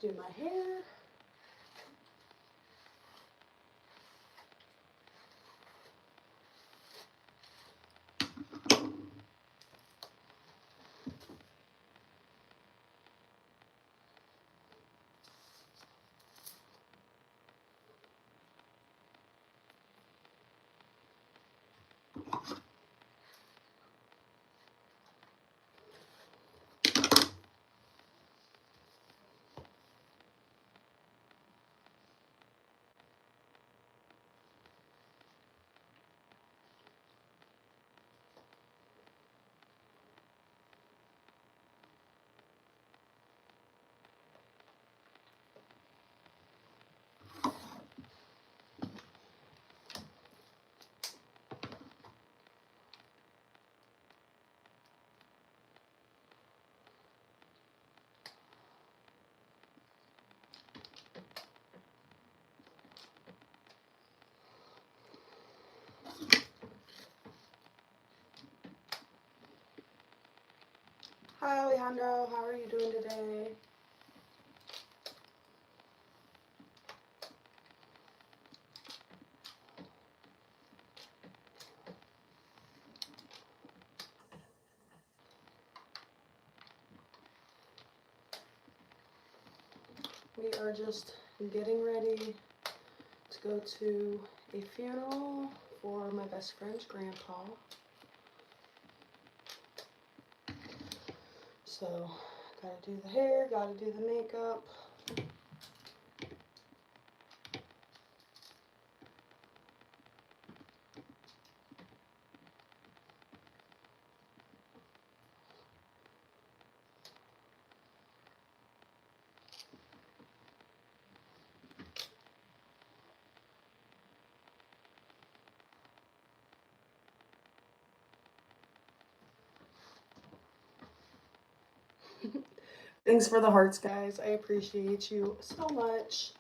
to do my hair. Hi Alejandro, how are you doing today? We are just getting ready to go to a funeral for my best friend's grandpa. So, gotta do the hair, gotta do the makeup. Thanks for the hearts, guys. I appreciate you so much.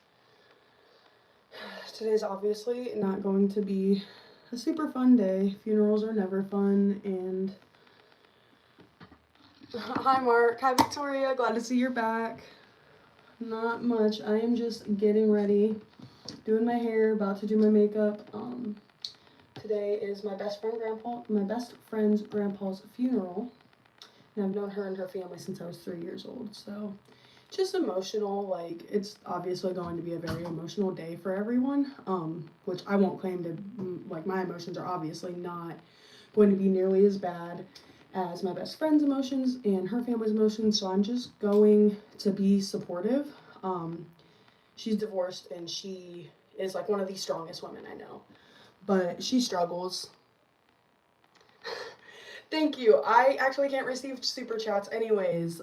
Today's obviously not going to be a super fun day. Funerals are never fun, and hi Mark, hi Victoria, glad to see you're back. Not much. I am just getting ready, doing my hair, about to do my makeup. Today is my best friend's grandpa's funeral. And I've known her and her family since I was 3 years old, so just emotional. Like, it's obviously going to be a very emotional day for everyone, which I won't claim to, like, my emotions are obviously not going to be nearly as bad as my best friend's emotions and her family's emotions, so I'm just going to be supportive. She's divorced, and she is, like, one of the strongest women I know, but she struggles. Thank you. I actually can't receive super chats anyways,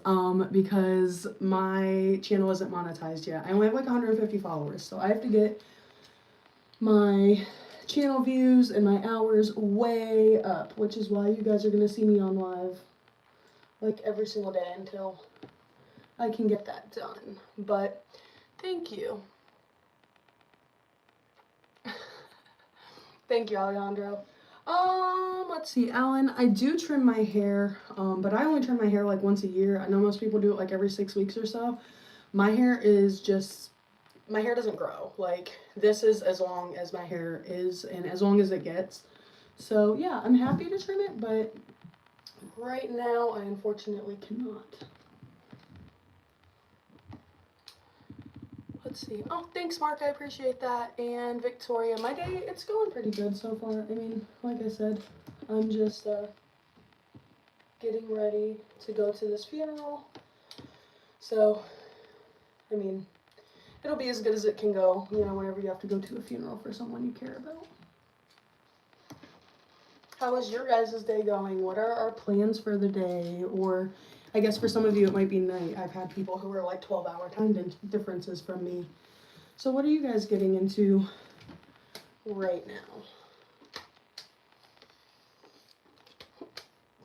because my channel isn't monetized yet. I only have like 150 followers, so I have to get my channel views and my hours way up, which is why you guys are gonna see me on live like every single day until I can get that done. But thank you. Thank you, Alejandro. Let's see, Alan, I do trim my hair, but I only trim my hair like once a year. I know most people do it like every 6 weeks or so. My hair doesn't grow. Like, this is as long as my hair is and as long as it gets. So yeah, I'm happy to trim it, but right now I unfortunately cannot. Let's see. Oh, thanks, Mark. I appreciate that. And Victoria, my day, it's going pretty good so far. I mean, like I said, I'm just getting ready to go to this funeral. So, I mean, it'll be as good as it can go, you know, whenever you have to go to a funeral for someone you care about. How is your guys' day going? What are our plans for the day? Or I guess for some of you it might be night. I've had people who are like 12-hour time differences from me. So what are you guys getting into right now?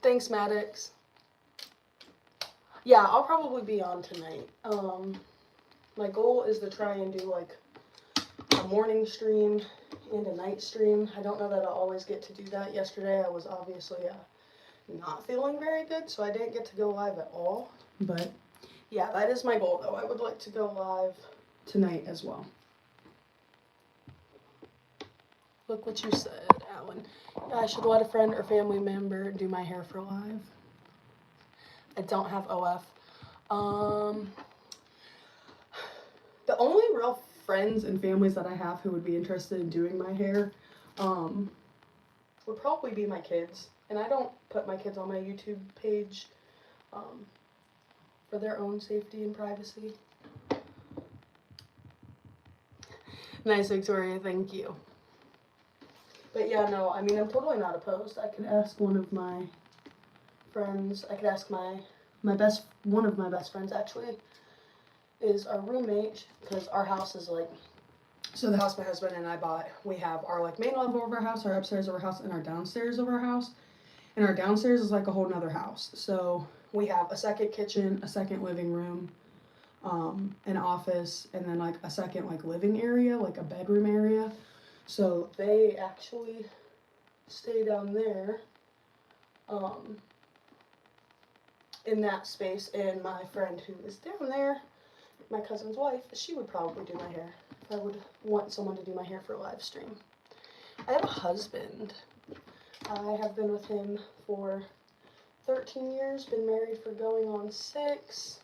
Thanks, Maddox. Yeah, I'll probably be on tonight. My goal is to try and do like a morning stream and a night stream. I don't know that I'll always get to do that. Yesterday I was obviously not feeling very good, so I didn't get to go live at all. But yeah, that is my goal though. I would like to go live tonight as well. Look what you said, Alan. I should let a friend or family member do my hair for live. I don't have OF. The only real friends and families that I have who would be interested in doing my hair would probably be my kids. And I don't put my kids on my YouTube page for their own safety and privacy. Nice, Victoria, thank you. But yeah, no, I mean, I'm totally not opposed. I could ask one of my friends, I could ask one of my best friends actually, is our roommate, because our house is like, so the house my husband and I bought, we have our like main level of our house, our upstairs of our house, and our downstairs of our house. And our downstairs is like a whole nother house. So we have a second kitchen, a second living room, an office, and then like a second like living area, like a bedroom area. So they actually stay down there in that space, and my friend who is down there, my cousin's wife, she would probably do my hair if I would want someone to do my hair for a live stream. I have a husband. I have been with him for 13 years, been married for going on 6.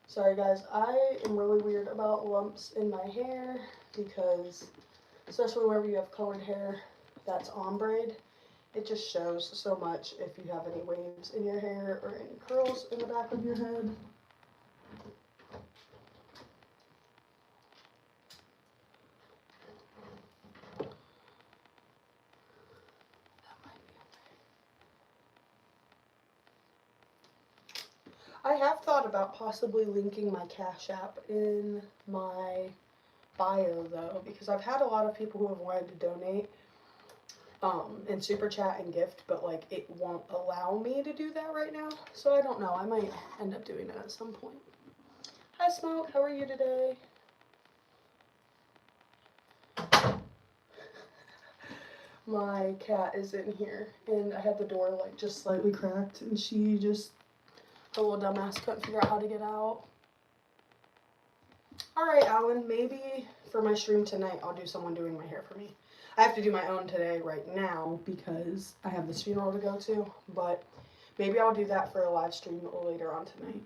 Sorry guys, I am really weird about lumps in my hair because, especially whenever you have colored hair that's ombre, it just shows so much if you have any waves in your hair or any curls in the back of your head. I have thought about possibly linking my Cash App in my bio though, because I've had a lot of people who have wanted to donate and super chat and gift, but like it won't allow me to do that right now. So I don't know, I might end up doing that at some point. Hi Smoke, how are you today? My cat is in here and I had the door like just slightly cracked and she just, the little dumbass, couldn't figure out how to get out. Alright Alan, maybe for my stream tonight I'll do someone doing my hair for me. I have to do my own today right now because I have this funeral to go to, but maybe I'll do that for a live stream later on tonight.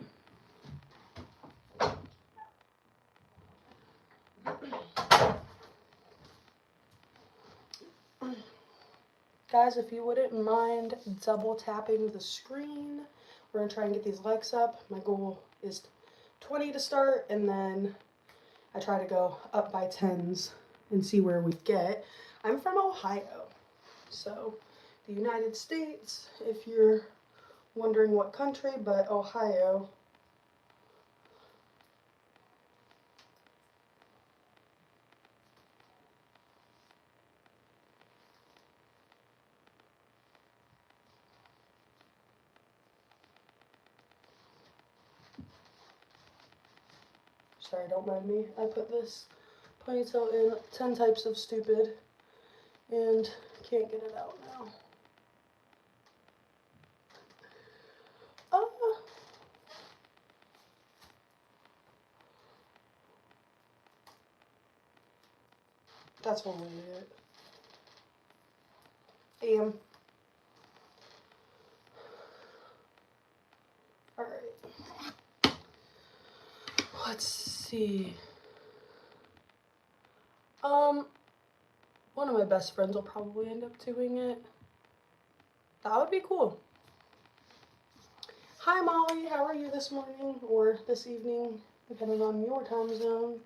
Guys, if you wouldn't mind double tapping the screen, we're going to try and get these likes up. My goal is 20 to start, and then I try to go up by 10s and see where we get. I'm from Ohio, so the United States, if you're wondering what country, but Ohio. Sorry, don't mind me. I put this ponytail in 10 types of stupid and can't get it out now. That's one way to do it. Alright. Let's see. One of my best friends will probably end up doing it. That would be cool. Hi Molly, how are you this morning or this evening, depending on your time zone?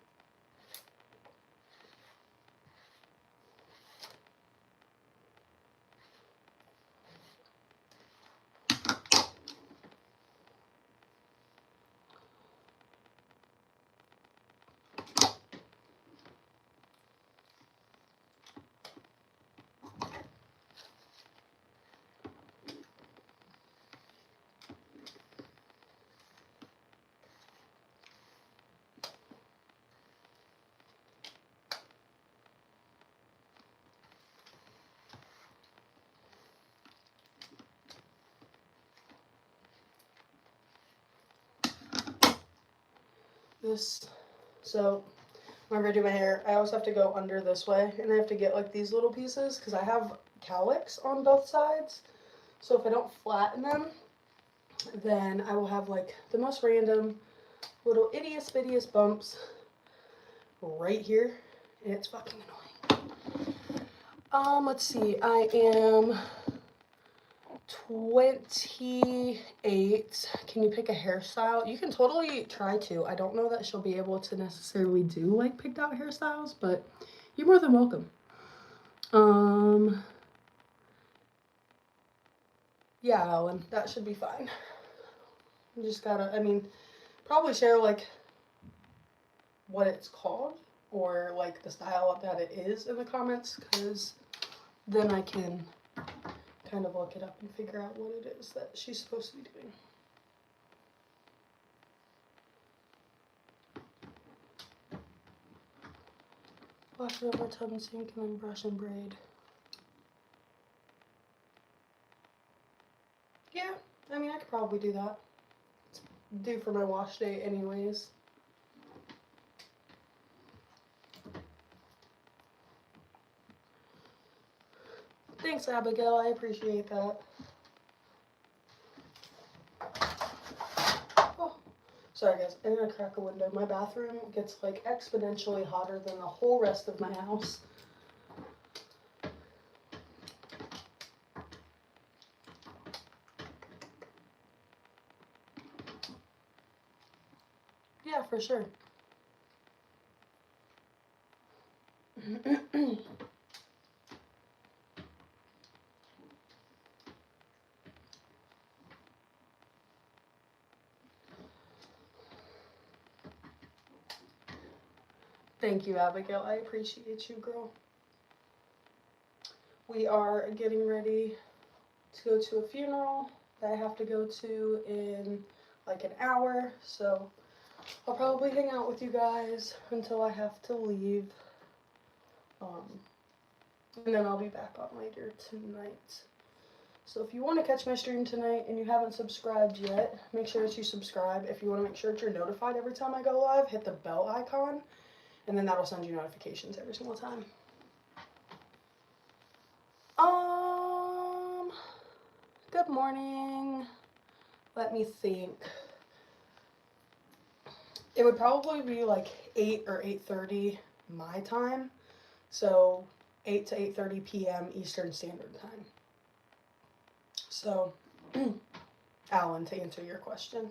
this, so whenever I do my hair, I always have to go under this way, and I have to get like these little pieces because I have cowlicks on both sides. So if I don't flatten them, then I will have like the most random little ittiest bumps right here, and it's fucking annoying. Let's see, I am 28. Can you pick a hairstyle? You can totally try to. I don't know that she'll be able to necessarily do like picked out hairstyles, but you're more than welcome. Yeah, Alan, that should be fine. You just gotta, I mean, probably share like what it's called or like the style that it is in the comments, because then I can kind of look it up and figure out what it is that she's supposed to be doing. Wash it over tub and sink and then brush and braid. Yeah, I mean, I could probably do that. It's due for my wash day anyways. Thanks, Abigail. I appreciate that. Oh, sorry guys. I'm gonna crack a window. My bathroom gets like exponentially hotter than the whole rest of my house. Yeah, for sure. Thank you, Abigail. I appreciate you, girl. We are getting ready to go to a funeral that I have to go to in like an hour, so I'll probably hang out with you guys until I have to leave. And then I'll be back on later tonight. So if you want to catch my stream tonight and you haven't subscribed yet, make sure that you subscribe. If you want to make sure that you're notified every time I go live, hit the bell icon, and then that'll send you notifications every single time. Good morning. Let me think. It would probably be like 8 or 8:30 my time. So 8 to 8:30 p.m. Eastern Standard Time. So, Alan, to answer your question.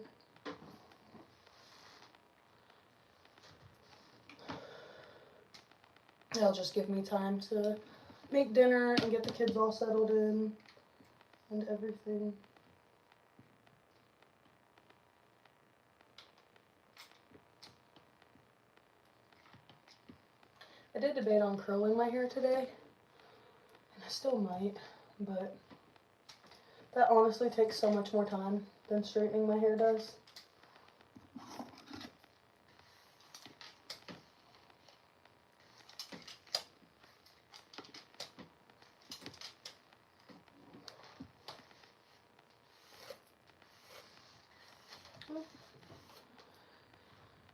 It'll just give me time to make dinner and get the kids all settled in and everything. I did debate on curling my hair today, and I still might, but that honestly takes so much more time than straightening my hair does.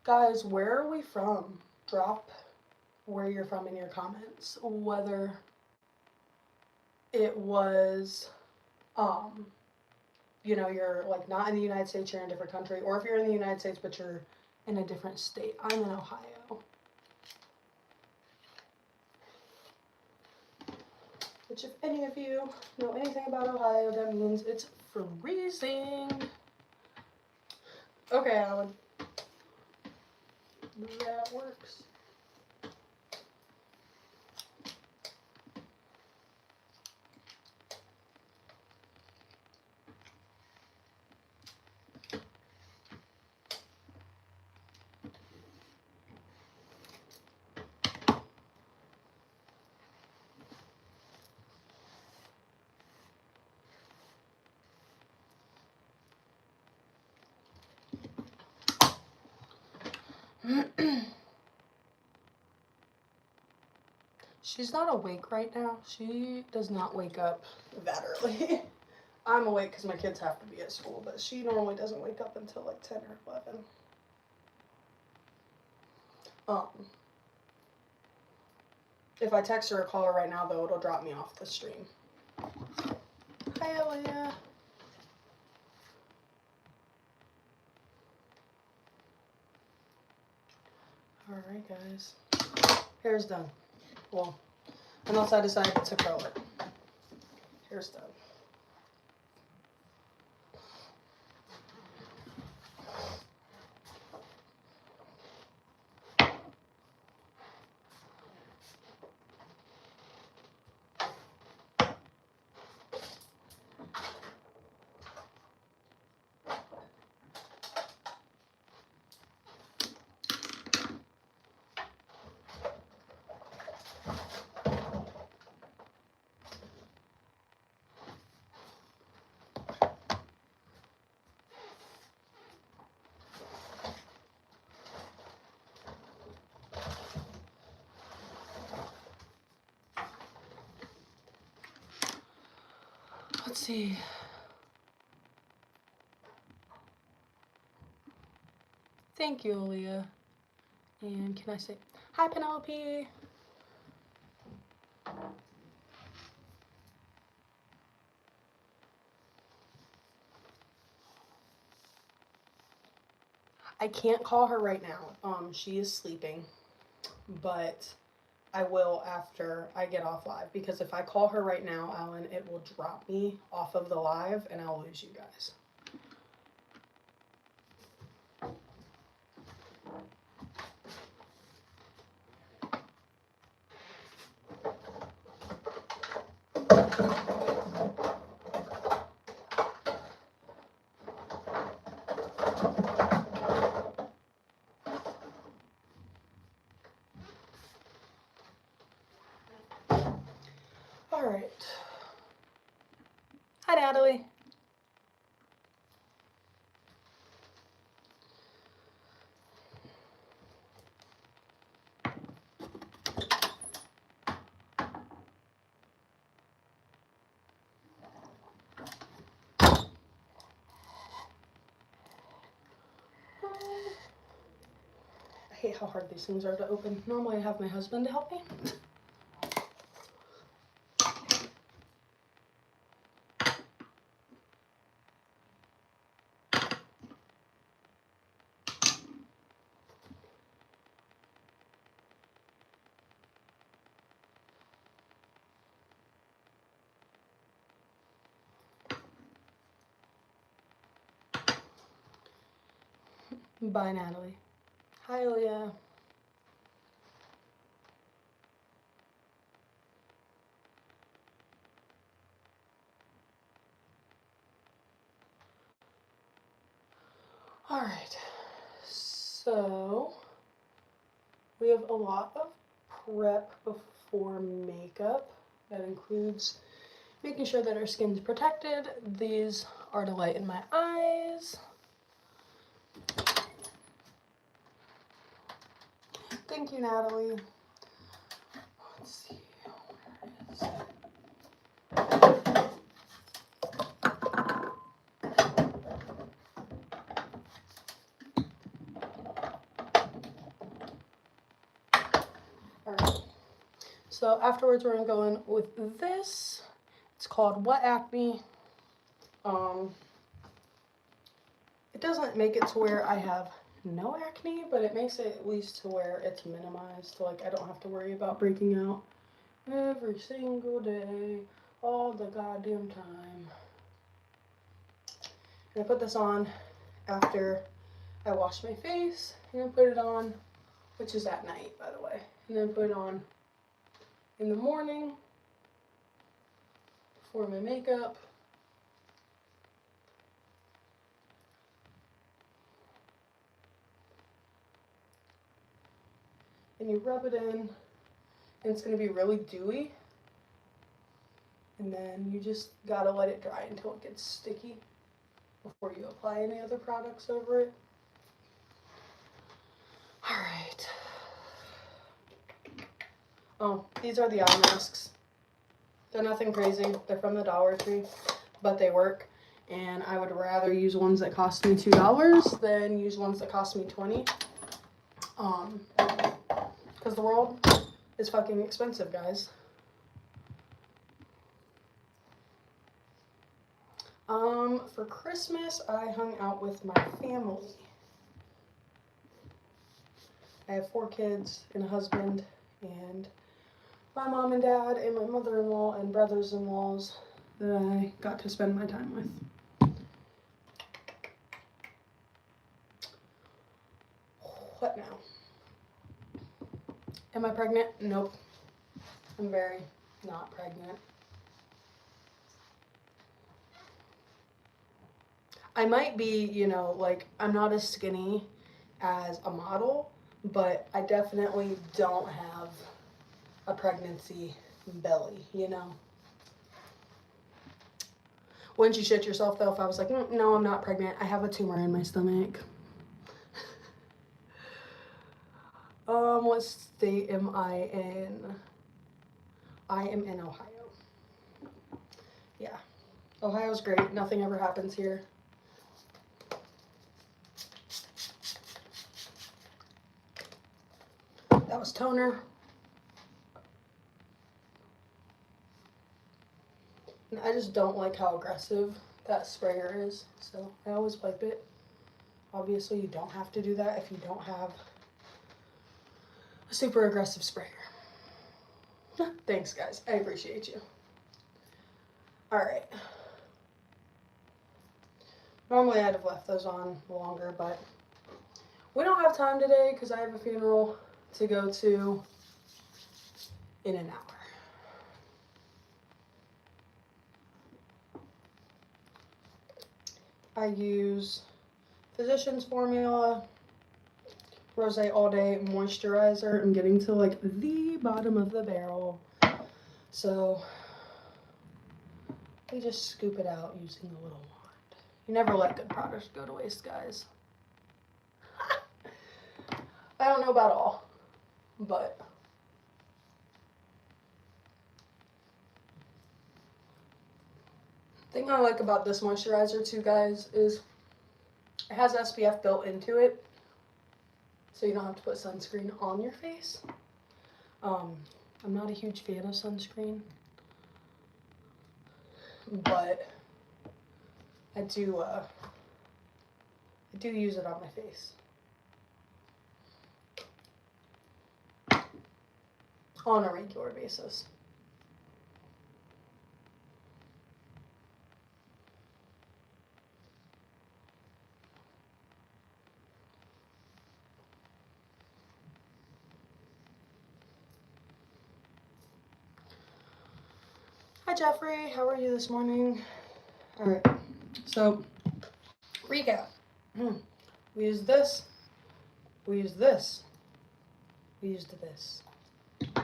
Guys, where are we from? Drop where you're from in your comments. Whether it was, you know, you're like not in the United States, you're in a different country, or if you're in the United States but you're in a different state. I'm in Ohio. Which, if any of you know anything about Ohio, that means it's freezing. Okay, Alan. That works. She's not awake right now. She does not wake up that early. I'm awake because my kids have to be at school, but she normally doesn't wake up until like 10 or 11. If I text her or call her right now, though, it'll drop me off the stream. Hi, Elia. Alright, guys. Hair's done. Well, unless I decide to curl it. Hair's done. Let's see. Thank you, Aaliyah. And can I say hi, Penelope? I can't call her right now. She is sleeping, but I will after I get off live, because if I call her right now, Alan, it will drop me off of the live and I'll lose you guys. All right. Hi, Natalie. I hate how hard these things are to open. Normally I have my husband to help me. Bye, Natalie. Hi, Leah. All right, so we have a lot of prep before makeup. That includes making sure that our skin's protected. These are to lighten my eyes. Thank you, Natalie. Let's see, where is it? So afterwards, we're gonna go in with this. It's called What Acne. It doesn't make it to where I have no acne, but it makes it at least to where it's minimized. So like I don't have to worry about breaking out every single day, all the goddamn time. And I put this on after I wash my face, and then put it on, which is at night, by the way, and then put it on in the morning for my makeup. And you rub it in, and it's going to be really dewy. And then you just gotta let it dry until it gets sticky before you apply any other products over it. All right. Oh, these are the eye masks. They're nothing crazy. They're from the Dollar Tree, but they work. And I would rather use ones that cost me $2 than use ones that cost me $20. Because the world is fucking expensive, guys. For Christmas, I hung out with my family. I have 4 kids and a husband, and my mom and dad, and my mother-in-law and brothers-in-laws that I got to spend my time with. What now? Am I pregnant? Nope. I'm very not pregnant. I might be, you know, like, I'm not as skinny as a model, but I definitely don't have a pregnancy belly, you know. Wouldn't you shit yourself, though, if I was like, no, I'm not pregnant. I have a tumor in my stomach. What state am I in? I am in Ohio. Yeah. Ohio's great. Nothing ever happens here. That was toner. And I just don't like how aggressive that sprayer is, so I always wipe it. Obviously, you don't have to do that if you don't have a super aggressive sprayer. Thanks, guys. I appreciate you. All right. Normally, I'd have left those on longer, but we don't have time today because I have a funeral to go to in an hour. I use Physicians Formula Rose All Day Moisturizer. I'm getting to like the bottom of the barrel, so we just scoop it out using a little wand. You never let good products go to waste, guys. I don't know about all, but the thing I like about this moisturizer too, guys, is it has SPF built into it, so you don't have to put sunscreen on your face. I'm not a huge fan of sunscreen, but I do use it on my face on a regular basis. Hi Jeffrey, how are you this morning? All right, so recap. We used this, we used this, we used this.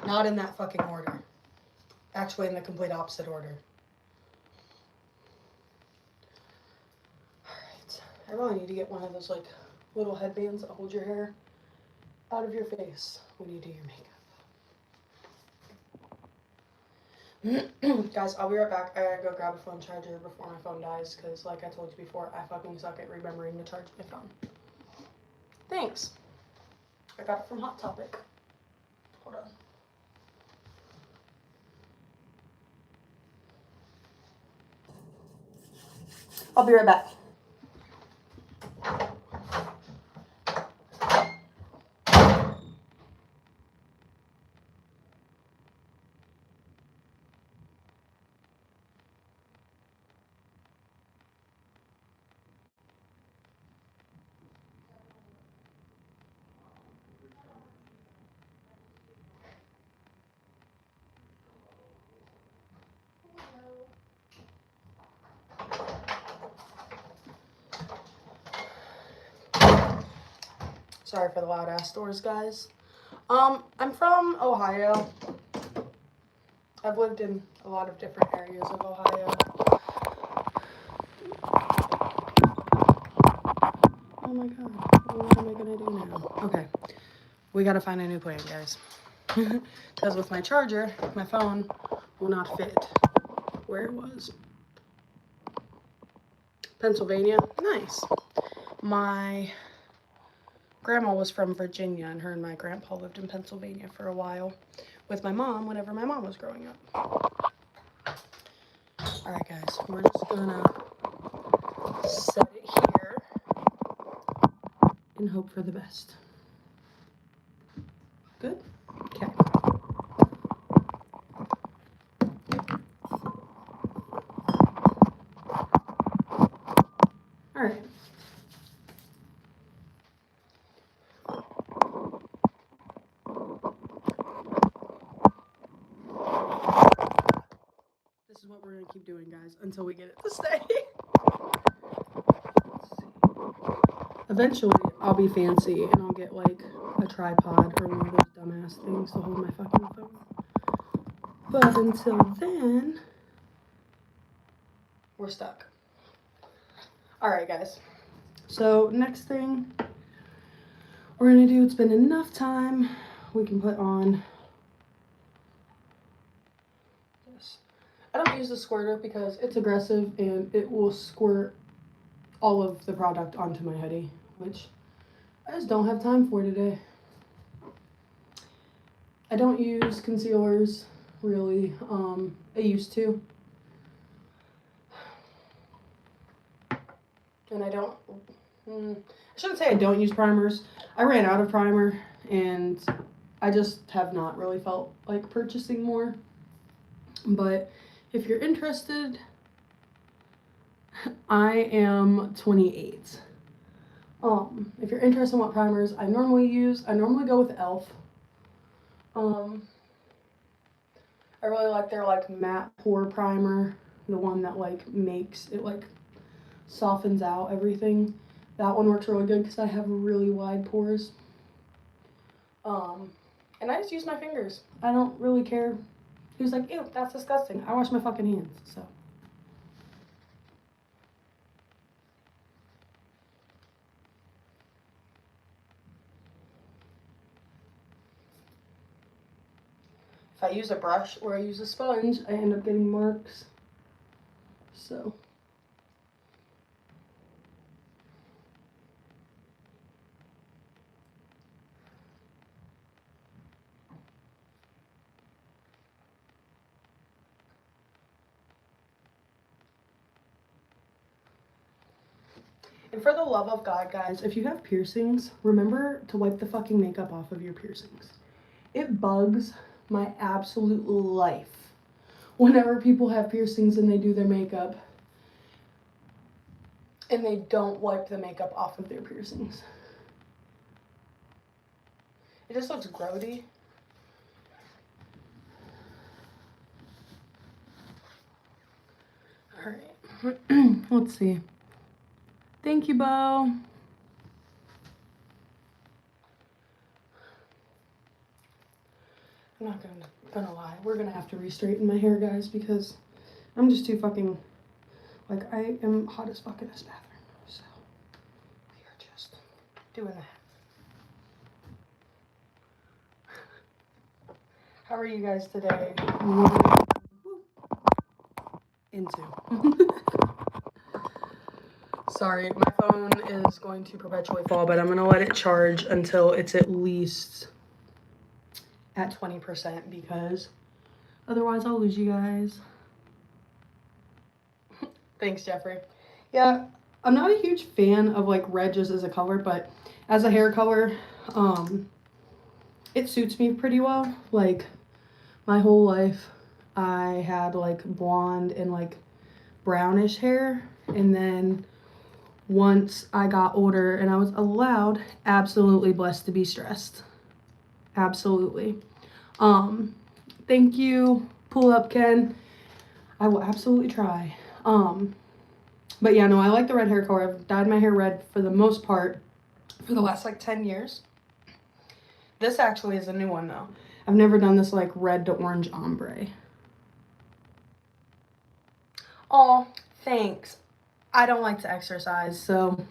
Not in that fucking order. Actually in the complete opposite order. Alright, I really need to get one of those like little headbands that hold your hair out of your face when you do your makeup. Guys, I'll be right back. I gotta go grab a phone charger before my phone dies because like I told you before, I fucking suck at remembering to charge my phone. Thanks. I got it from Hot Topic. Hold on. I'll be right back. Sorry for the loud ass doors, guys. I'm from Ohio. I've lived in a lot of different areas of Ohio. Oh my god, what am I gonna do now? Okay, we gotta find a new plan, guys. Because with my charger, my phone will not fit where it was. Pennsylvania, nice. My grandma was from Virginia, and her and my grandpa lived in Pennsylvania for a while with my mom whenever my mom was growing up. Alright guys, we're just gonna set it here and hope for the best. Good? Okay. Alright. This is what we're gonna keep doing, guys, until we get it to stay. Eventually, I'll be fancy and I'll get like a tripod or one of those dumbass things to hold my fucking phone. But until then, we're stuck. Alright, guys. So, next thing we're gonna do, it's been enough time, we can put on this. I don't use the squirter because it's aggressive and it will squirt all of the product onto my hoodie, which I just don't have time for today. I don't use concealers, really. I used to. And I don't, I shouldn't say I don't use primers. I ran out of primer and I just have not really felt like purchasing more. But if you're interested, I am 28. If you're interested in what primers I normally use, I normally go with e.l.f. I really like their like matte pore primer, the one that like makes it like softens out everything. That one works really good because I have really wide pores. And I just use my fingers. I don't really care who's like, ew, that's disgusting. I wash my fucking hands, so. If I use a brush or I use a sponge, I end up getting marks. So. And for the love of God, guys, if you have piercings, remember to wipe the fucking makeup off of your piercings. It bugs my absolute life whenever people have piercings and they do their makeup and they don't wipe the makeup off of their piercings. It just looks grody. Alright, let's see. Thank you, Bo. I'm not gonna lie. We're gonna have to re-straighten my hair, guys, because I'm just too fucking, like, I am hot as fuck in this bathroom. So, we are just doing that. How are you guys today? Into. Sorry, my phone is going to perpetually fall, but I'm going to let it charge until it's at least at 20% because otherwise I'll lose you guys. Thanks, Jeffrey. Yeah, I'm not a huge fan of like red just as a color, but as a hair color, it suits me pretty well. Like my whole life I had like blonde and like brownish hair, and then once I got older and I was allowed, absolutely blessed to be stressed. Absolutely. Thank you, Pull Up Ken. I will absolutely try. But yeah, no, I like the red hair color. I've dyed my hair red for the most part for the last like 10 years. This actually is a new one though. I've never done this like red to orange ombre. Aw, thanks. I don't like to exercise, so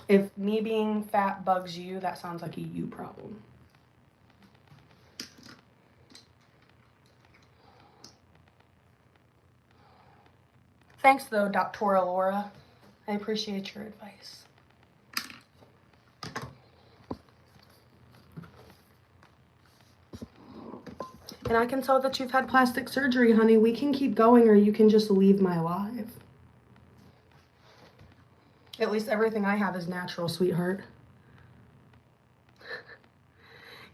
if me being fat bugs you, that sounds like a you problem. Thanks though, Dr. Laura. I appreciate your advice. And I can tell that you've had plastic surgery, honey. We can keep going, or you can just leave my life. At least everything I have is natural, sweetheart.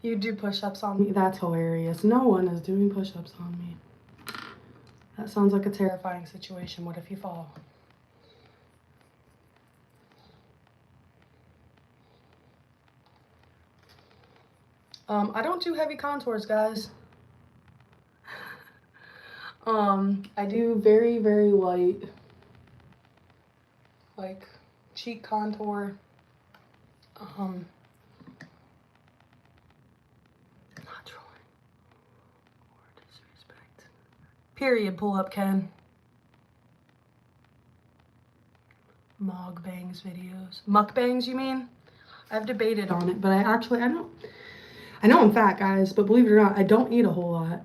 You do push-ups on me. That's hilarious. No one is doing push-ups on me. That sounds like a terrifying situation. What if you fall? I don't do heavy contours, guys. I do very, very light, like, cheek contour. Not trolling or disrespect. Period, pull up, Ken. Mukbangs videos. Mukbangs, you mean? I've debated on it, but I know I'm fat, guys, but believe it or not, I don't eat a whole lot.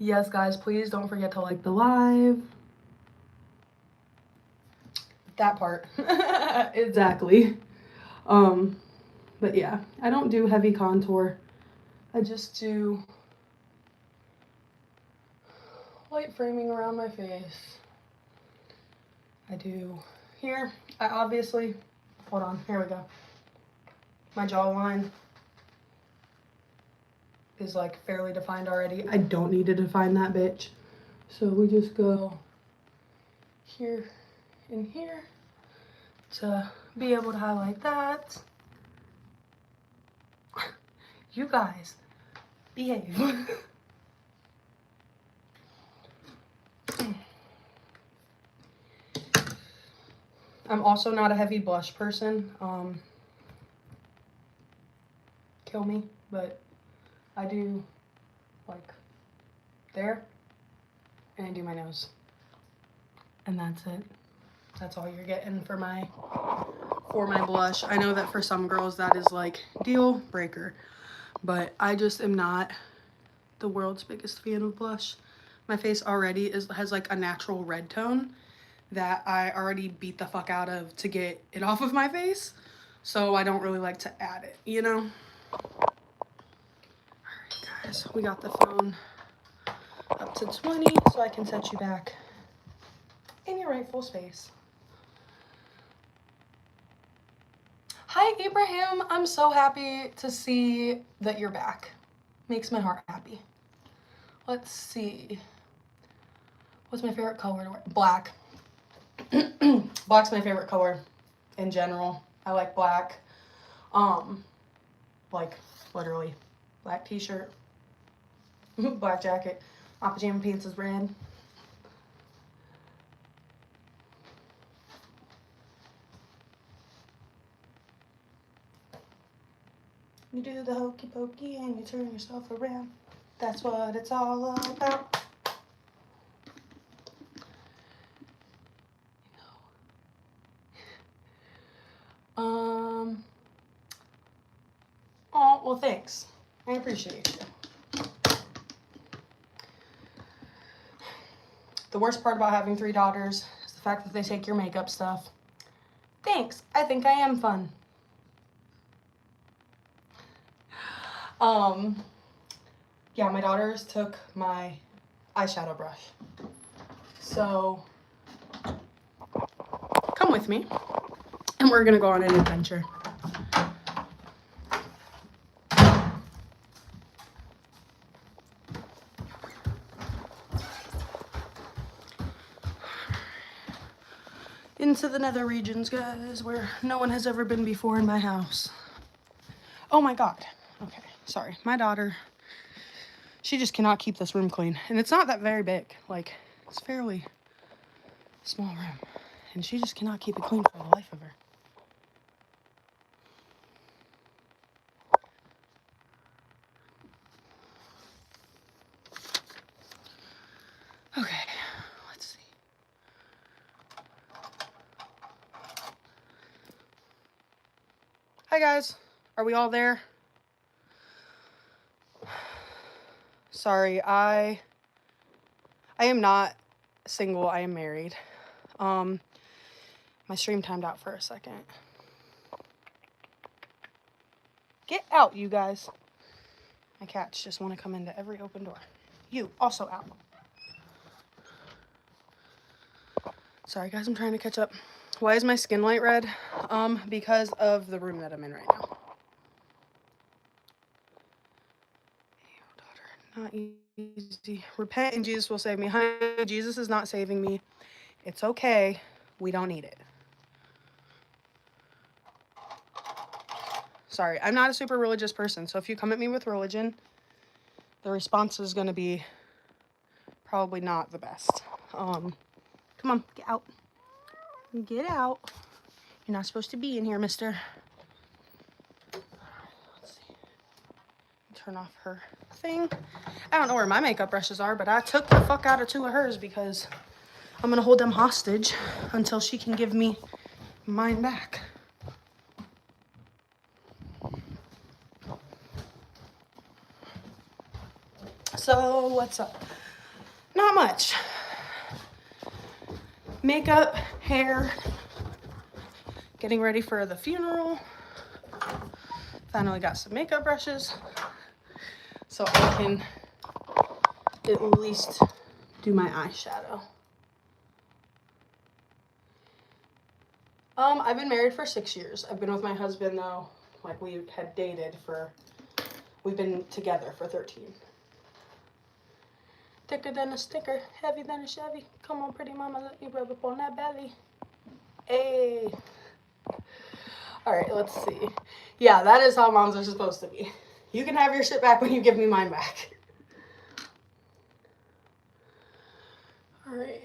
Yes, guys, please don't forget to like the live. That part. Exactly. But yeah, I don't do heavy contour. I just do light framing around my face. I do here. I obviously, hold on, here we go. My jawline is like fairly defined already. I don't need to define that bitch. So we just go here and here to be able to highlight that. You guys, behave. I'm also not a heavy blush person. Kill me, but I do like there, and I do my nose, and that's it. That's all you're getting for my blush. I know that for some girls that is like deal breaker, but I just am not the world's biggest fan of blush. My face already has like a natural red tone that I already beat the fuck out of to get it off of my face, so I don't really like to add it, you know? All right, guys, we got the phone up to 20 so I can set you back in your rightful space. Hi, Abraham. I'm so happy to see that you're back. Makes my heart happy. Let's see. What's my favorite color to wear? Black. Black's my favorite color in general. I like black. Like literally black t-shirt, black jacket. My pajama pants is red. You do the hokey pokey and you turn yourself around. That's what it's all about. Oh, well, thanks. I appreciate you. The worst part about having 3 daughters is the fact that they take your makeup stuff. Thanks. I think I am fun. Yeah, my daughters took my eyeshadow brush. So, come with me, and we're gonna go on an adventure. Into the nether regions, guys, where no one has ever been before in my house. Oh my god. Okay, sorry. My daughter, she just cannot keep this room clean. And it's not that very big. Like, it's a fairly small room. And she just cannot keep it clean for the life of her. Okay, let's see. Hi guys, are we all there? Sorry, I am not single, I am married. My stream timed out for a second. Get out, you guys. My cats just want to come into every open door. You, also out. Sorry, guys, I'm trying to catch up. Why is my skin light red? Because of the room that I'm in right now. Not easy. Repent and Jesus will save me. Honey, Jesus is not saving me. It's okay. We don't need it. Sorry, I'm not a super religious person, so if you come at me with religion, the response is going to be probably not the best. Come on, get out. Get out. You're not supposed to be in here, mister. Let's see. Turn off her thing. I don't know where my makeup brushes are, but I took the fuck out of 2 of hers because I'm gonna hold them hostage until she can give me mine back. So what's up? Not much. Makeup, hair, getting ready for the funeral. Finally got some makeup brushes so I can at least do my eyeshadow. I've been married for 6 years. I've been with my husband though, like we had dated we've been together for 13. Thicker than a sticker, heavy than a Chevy. Come on, pretty mama, let me rub up on that belly. Hey. All right, let's see. Yeah, that is how moms are supposed to be. You can have your shit back when you give me mine back. All right.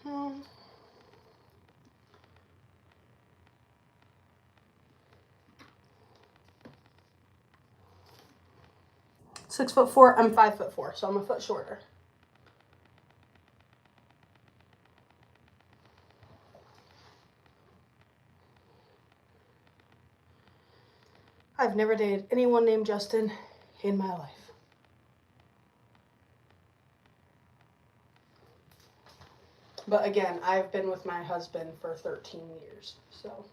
Hmm. 6'4", I'm 5'4", so I'm a foot shorter. I've never dated anyone named Justin in my life. But again, I've been with my husband for 13 years, so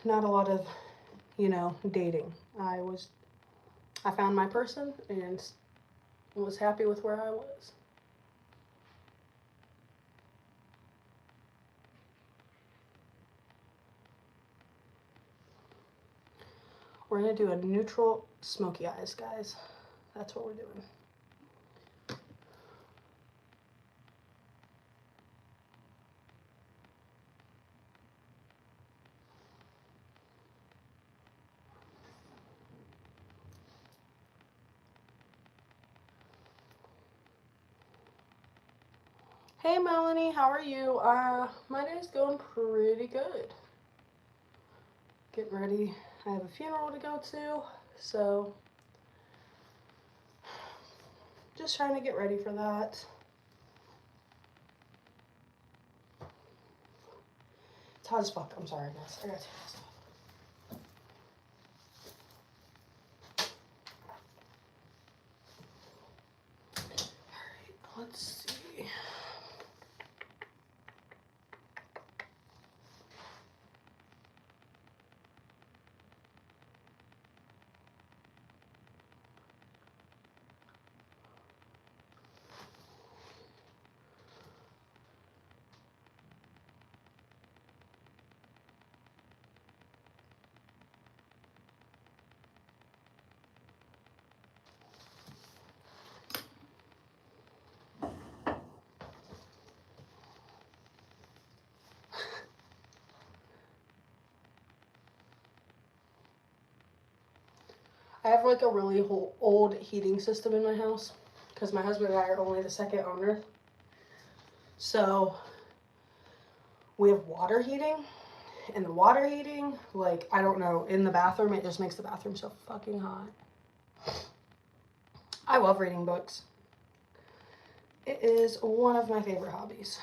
not a lot of, dating. I found my person and was happy with where I was. We're gonna do a neutral smoky eyes, guys. That's what we're doing. Hey Melanie, how are you? My day's going pretty good. Getting ready. I have a funeral to go to, so just trying to get ready for that. It's hot as fuck. I'm sorry, guys. I gotta take this off. Alright, let's see. I have like a really old heating system in my house because my husband and I are only the second owner. So we have water heating, and the water heating, like, I don't know, in the bathroom, it just makes the bathroom so fucking hot. I love reading books. It is one of my favorite hobbies.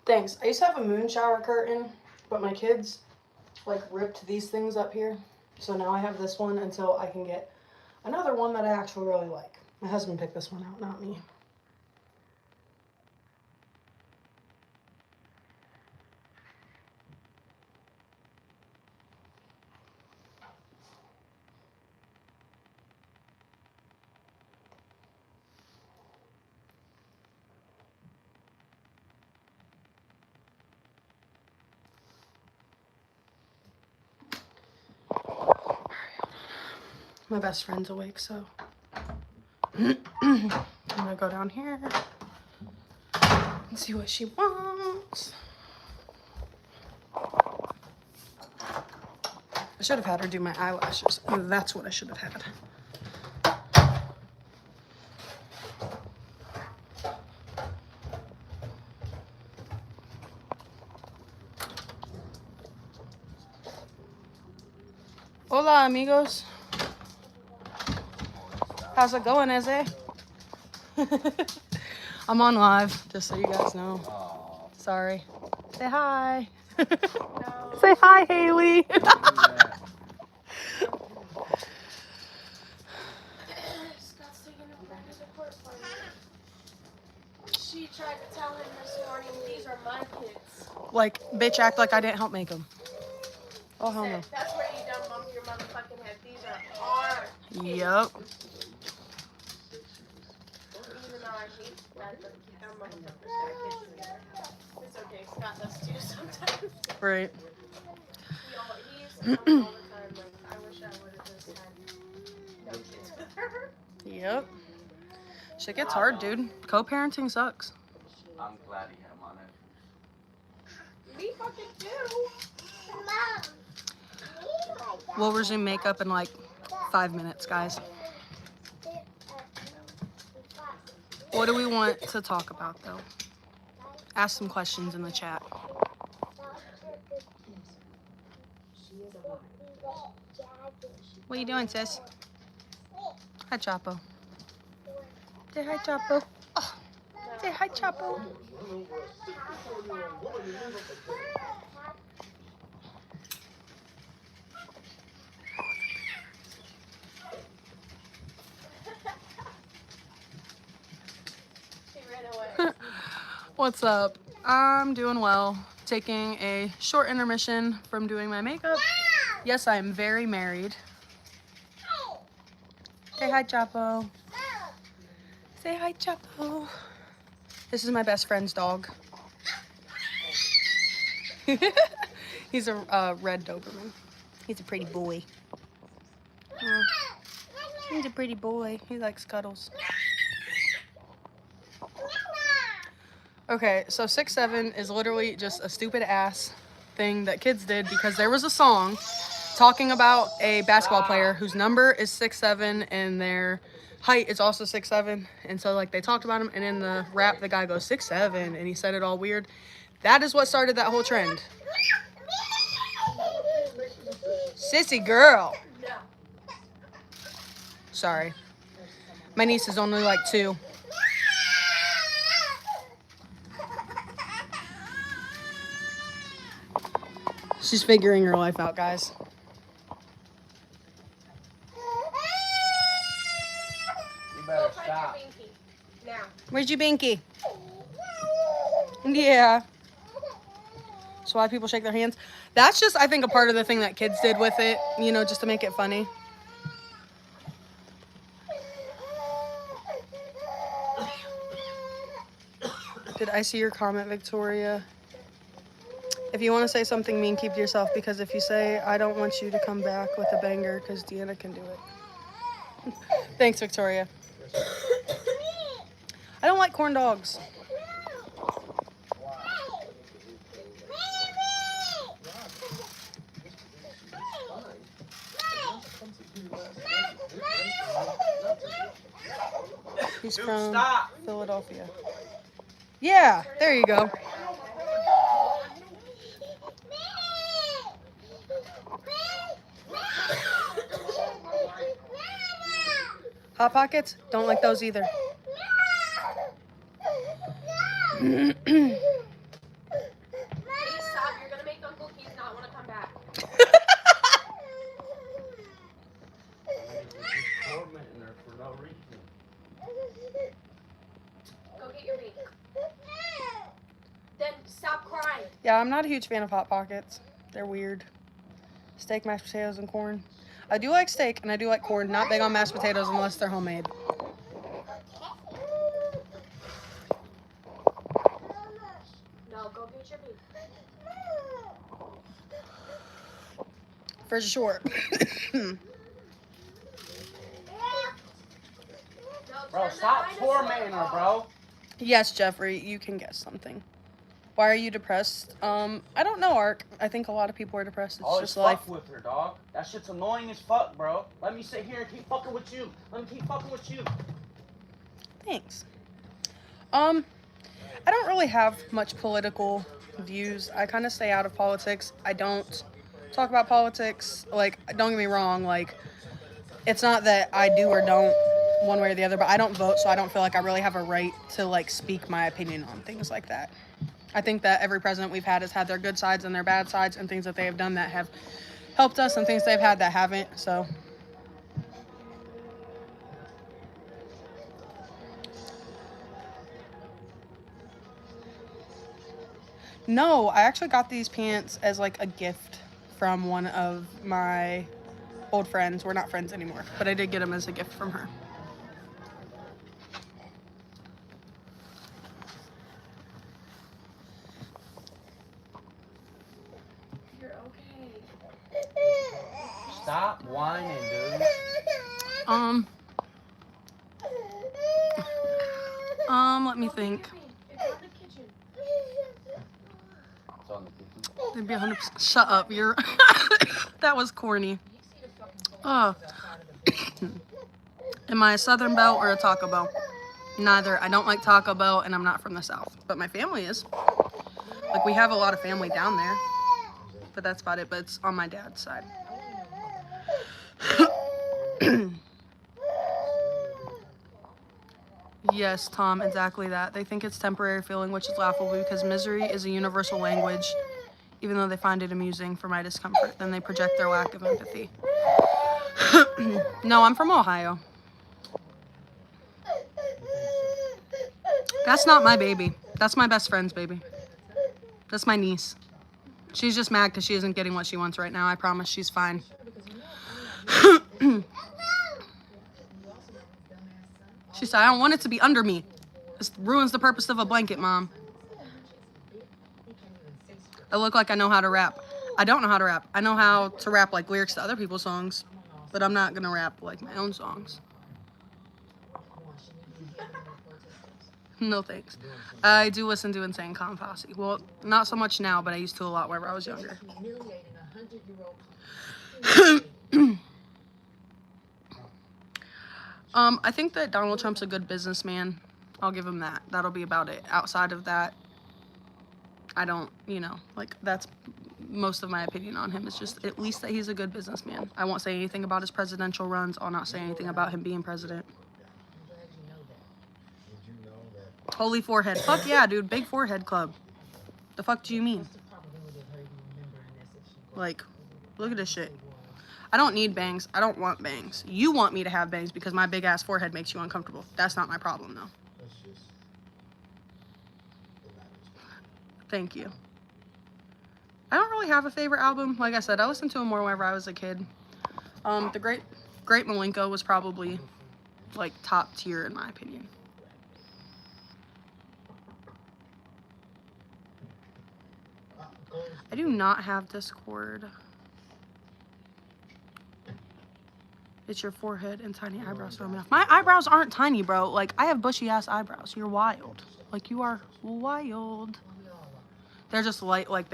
Thanks. I used to have a moon shower curtain, but my kids like ripped these things up here. So now I have this one until I can get another one that I actually really like. My husband picked this one out, not me. My best friend's awake, so I'm gonna go down here and see what she wants. I should have had her do my eyelashes. That's what I should have had. Hola, amigos. How's it going, Eze? I'm on live, just so you guys know. Aww. Sorry. Say hi. No. Say hi, Haley. She tried to tell him this morning, these are my kids. Like, bitch, act like I didn't help make them. Oh, hell no. That's where you done bumped your motherfucking head. These are our kids. Yep. Even though I hate that our motherfuckers got kids together. It's okay, Scott does too sometimes. Right. He used to tell me all the time, like, I wish I would have just had no kids with her. Yep. Shit gets hard, dude. Co-parenting sucks. I'm glad he had him on it. Me fucking too. We'll resume makeup in like 5 minutes, guys. What do we want to talk about, though? Ask some questions in the chat. What are you doing, sis? Hi, Chapo. Say hi, Chapo. Oh, say hi, Chapo. She ran away. What's up? I'm doing well. Taking a short intermission from doing my makeup. Yes, I am very married. Say hi, Chapo. Say hi, Chapo. This is my best friend's dog. He's a red Doberman. He's a pretty boy. He's a pretty boy. He likes cuddles. Okay, so 6'7" is literally just a stupid ass thing that kids did because there was a song talking about a basketball player whose number is 6'7" and their height is also 6'7", and so like they talked about him, and in the rap the guy goes 6'7", and he said it all weird. That is what started that whole trend. Sissy girl. Sorry. My niece is only like 2. She's figuring her life out, guys. You better stop. Now. Where's your binky? Yeah. That's why people shake their hands. That's just, I think, a part of the thing that kids did with it, you know, just to make it funny. Did I see your comment, Victoria? If you want to say something mean, keep to yourself, because if you say, I don't want you to come back with a banger, because Deanna can do it. Thanks, Victoria. I don't like corn dogs. He's from Philadelphia. Yeah, there you go. Hot Pockets? Don't like those either. Yeah, I'm not a huge fan of Hot Pockets. They're weird. Steak, mashed potatoes, and corn. I do like steak and I do like corn. Not big on mashed potatoes unless they're homemade. No, go get your meat. For sure. Bro, stop tormenting her, bro. Yes, Jeffrey, you can guess something. Why are you depressed? I don't know, Ark. I think a lot of people are depressed. It's Always just life. fuck with her, dog. That shit's annoying as fuck, bro. Let me sit here and keep fucking with you. Let me keep fucking with you. Thanks. I don't really have much political views. I kind of stay out of politics. I don't talk about politics. Like, don't get me wrong. Like, it's not that I do or don't one way or the other, but I don't vote, so I don't feel like I really have a right to, like, speak my opinion on things like that. I think that every president we've had has had their good sides and their bad sides and things that they have done that have helped us and things they've had that haven't, so. No, I actually got these pants as, like, a gift from one of my old friends. We're not friends anymore, but I did get them as a gift from her. You're okay. Stop whining, dude. Let me think. It's on the kitchen. It's on the kitchen. It'd be 100%. Shut up, you're. That was corny. Oh. Am I a Southern Belle or a Taco Bell? Neither. I don't like Taco Bell and I'm not from the South, but my family is. Like, we have a lot of family down there, but that's about it. But it's on my dad's side. Yes, Tom, exactly that. They think it's temporary feeling, which is laughable because misery is a universal language, even though they find it amusing for my discomfort. Then they project their lack of empathy. No, I'm from Ohio. That's not my baby. That's my best friend's baby. That's my niece. She's just mad because she isn't getting what she wants right now. I promise she's fine. She said, I don't want it to be under me. This ruins the purpose of a blanket, Mom. I look like I know how to rap. I don't know how to rap. I know how to rap like lyrics to other people's songs, but I'm not gonna rap like my own songs. No thanks. I do listen to Insane Clown Posse. Well, not so much now, but I used to a lot whenever I was younger. I think that Donald Trump's a good businessman. I'll give him that. That'll be about it. Outside of that, I don't, like, that's most of my opinion on him. Is just at least that he's a good businessman. I won't say anything about his presidential runs. I'll not say anything about him being president. Holy forehead. Fuck yeah, dude. Big forehead club. The fuck do you mean? Like, look at this shit. I don't need bangs. I don't want bangs. You want me to have bangs because my big ass forehead makes you uncomfortable. That's not my problem, though. Thank you. I don't really have a favorite album. Like I said, I listened to him more whenever I was a kid. The Great Malenko was probably, like, top tier in my opinion. I do not have Discord. It's your forehead and tiny eyebrows throw me off. My eyebrows aren't tiny, bro. Like, I have bushy ass eyebrows. You're wild. Like, you are wild. They're just light, like,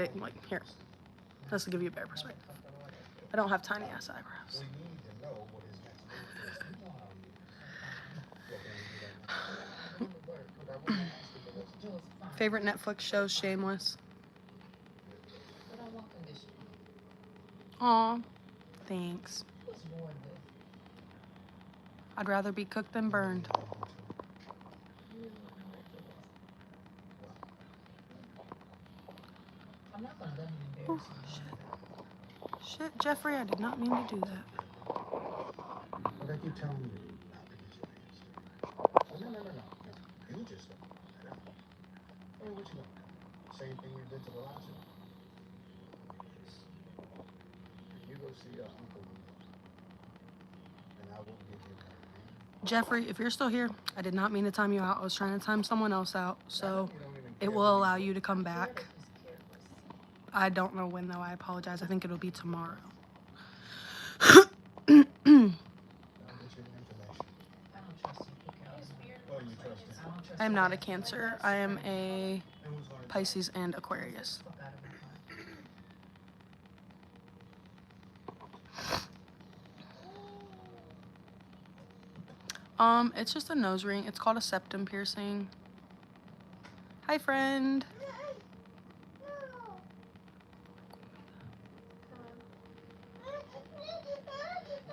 here. This will give you a better perspective. I don't have tiny ass eyebrows. Favorite Netflix show, Shameless. Aw, thanks. I'd rather be cooked than burned. Oh, shit. Shit, Jeffrey, I did not mean to do that. What are you telling me not to get your hands dirty? No. You just don't. Hey, what you doing? Same thing you did to the last one. You go see your uncle, and I will give you that name. Jeffrey, if you're still here, I did not mean to time you out. I was trying to time someone else out, so You don't even it care will who allow you you to come back. I don't know when, though. I apologize. I think it'll be tomorrow. I'll get you the information. Oh, you trust him. I am not a Cancer. I am a And who's gonna Pisces and Aquarius. It's just a nose ring. It's called a septum piercing. Hi, friend.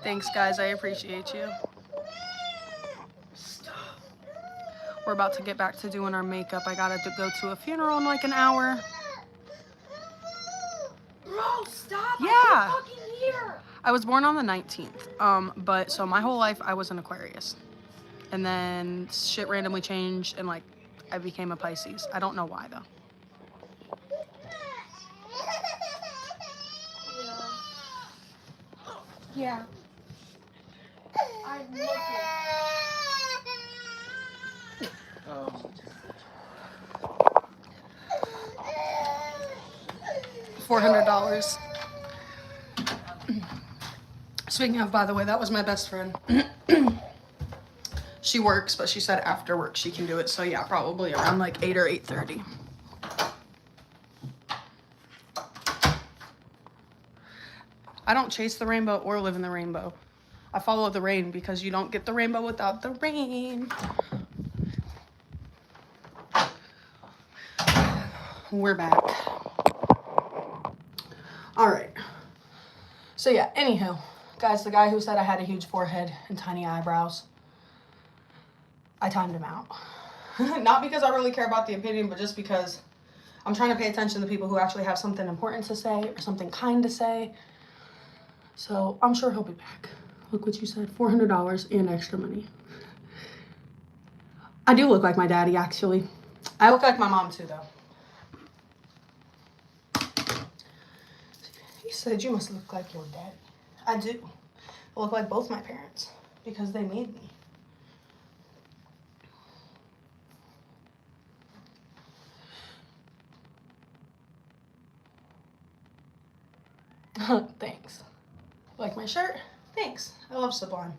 Thanks, guys. I appreciate you. We're about to get back to doing our makeup. I gotta go to a funeral in like an hour. Bro, stop! Yeah. I can't fucking hear. I was born on the 19th. But so my whole life I was an Aquarius. And then shit randomly changed and like I became a Pisces. I don't know why though. Yeah. I'm looking. $400. Speaking of, by the way, that was my best friend. She works, but she said after work she can do it. So yeah, probably around like 8 or 8:30. I don't chase the rainbow or live in the rainbow. I follow the rain because you don't get the rainbow without the rain. We're back. All right. So yeah, anywho, guys, the guy who said I had a huge forehead and tiny eyebrows, I timed him out. Not because I really care about the opinion, but just because I'm trying to pay attention to people who actually have something important to say or something kind to say. So I'm sure he'll be back. Look what you said, $400 and extra money. I do look like my daddy, actually. I look like my mom too, though. He said you must look like your daddy. I do. I look like both my parents because they made me. Thanks. Like my shirt? Thanks. I love Sublime.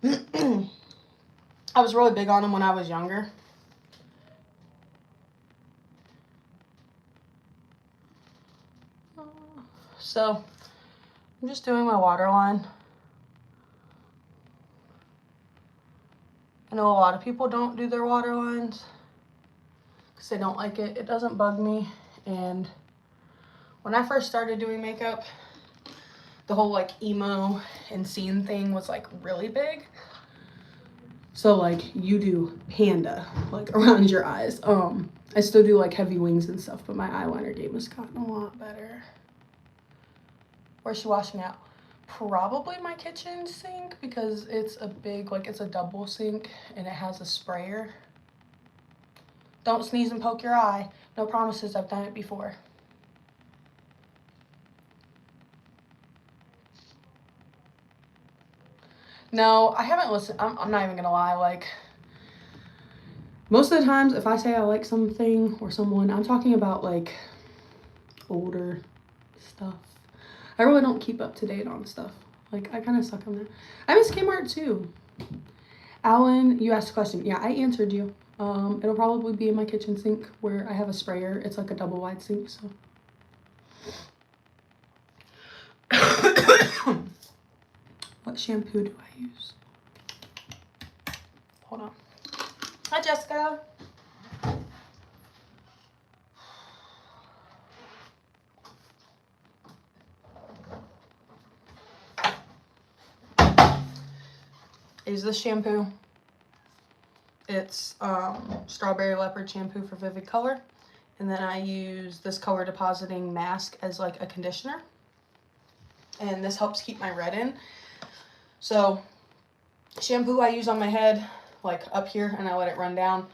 I was really big on them when I was younger. So, I'm just doing my waterline. I know a lot of people don't do their waterlines because they don't like it. It doesn't bug me. And when I first started doing makeup, the whole like emo and scene thing was like really big. So like you do panda like around your eyes. I still do like heavy wings and stuff, but my eyeliner game has gotten a lot better. Where's she washing out? Probably my kitchen sink because it's a big, like it's a double sink and it has a sprayer. Don't sneeze and poke your eye. No promises, I've done it before. No, I haven't listened. I'm not even gonna lie. Like, most of the times, if I say I like something or someone, I'm talking about like older stuff. I really don't keep up to date on stuff. Like, I kind of suck on that. I miss Kmart too. Alan, you asked a question. Yeah, I answered you. It'll probably be in my kitchen sink where I have a sprayer. It's like a double wide sink, so. What shampoo do I use? Hold on. Hi, Jessica. Is this shampoo? It's Strawberry Leopard shampoo for Vivid Color. And then I use this color depositing mask as like a conditioner. And this helps keep my red in. So, shampoo I use on my head, like up here, and I let it run down.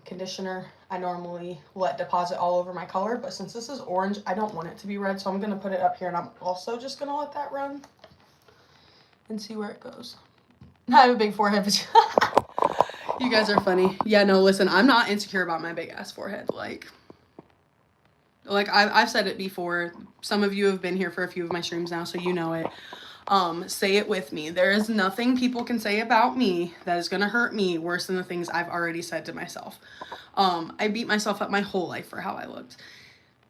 Conditioner I normally let deposit all over my color, but since this is orange, I don't want it to be red, so I'm going to put it up here, and I'm also just going to let that run and see where it goes. I have a big forehead, but you guys are funny. Yeah, no, listen, I'm not insecure about my big ass forehead. Like I've said it before. Some of you have been here for a few of my streams now, so you know it. Say it with me. There is nothing people can say about me that is gonna hurt me worse than the things I've already said to myself. I beat myself up my whole life for how I looked.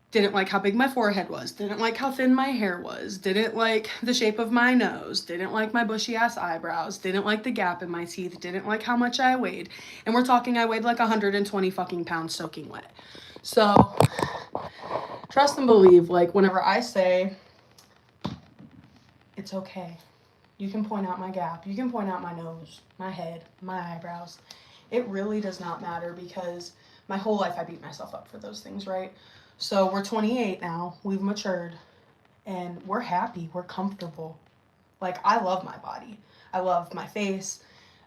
Didn't like how big my forehead was. Didn't like how thin my hair was. Didn't like the shape of my nose. Didn't like my bushy ass eyebrows. Didn't like the gap in my teeth. Didn't like how much I weighed. And we're talking I weighed like 120 fucking pounds soaking wet. So trust and believe, like whenever I say it's okay, you can point out my gap. You can point out my nose, my head, my eyebrows. It really does not matter because my whole life I beat myself up for those things, right? So we're 28 now, we've matured, and we're happy, we're comfortable. Like, I love my body. I love my face.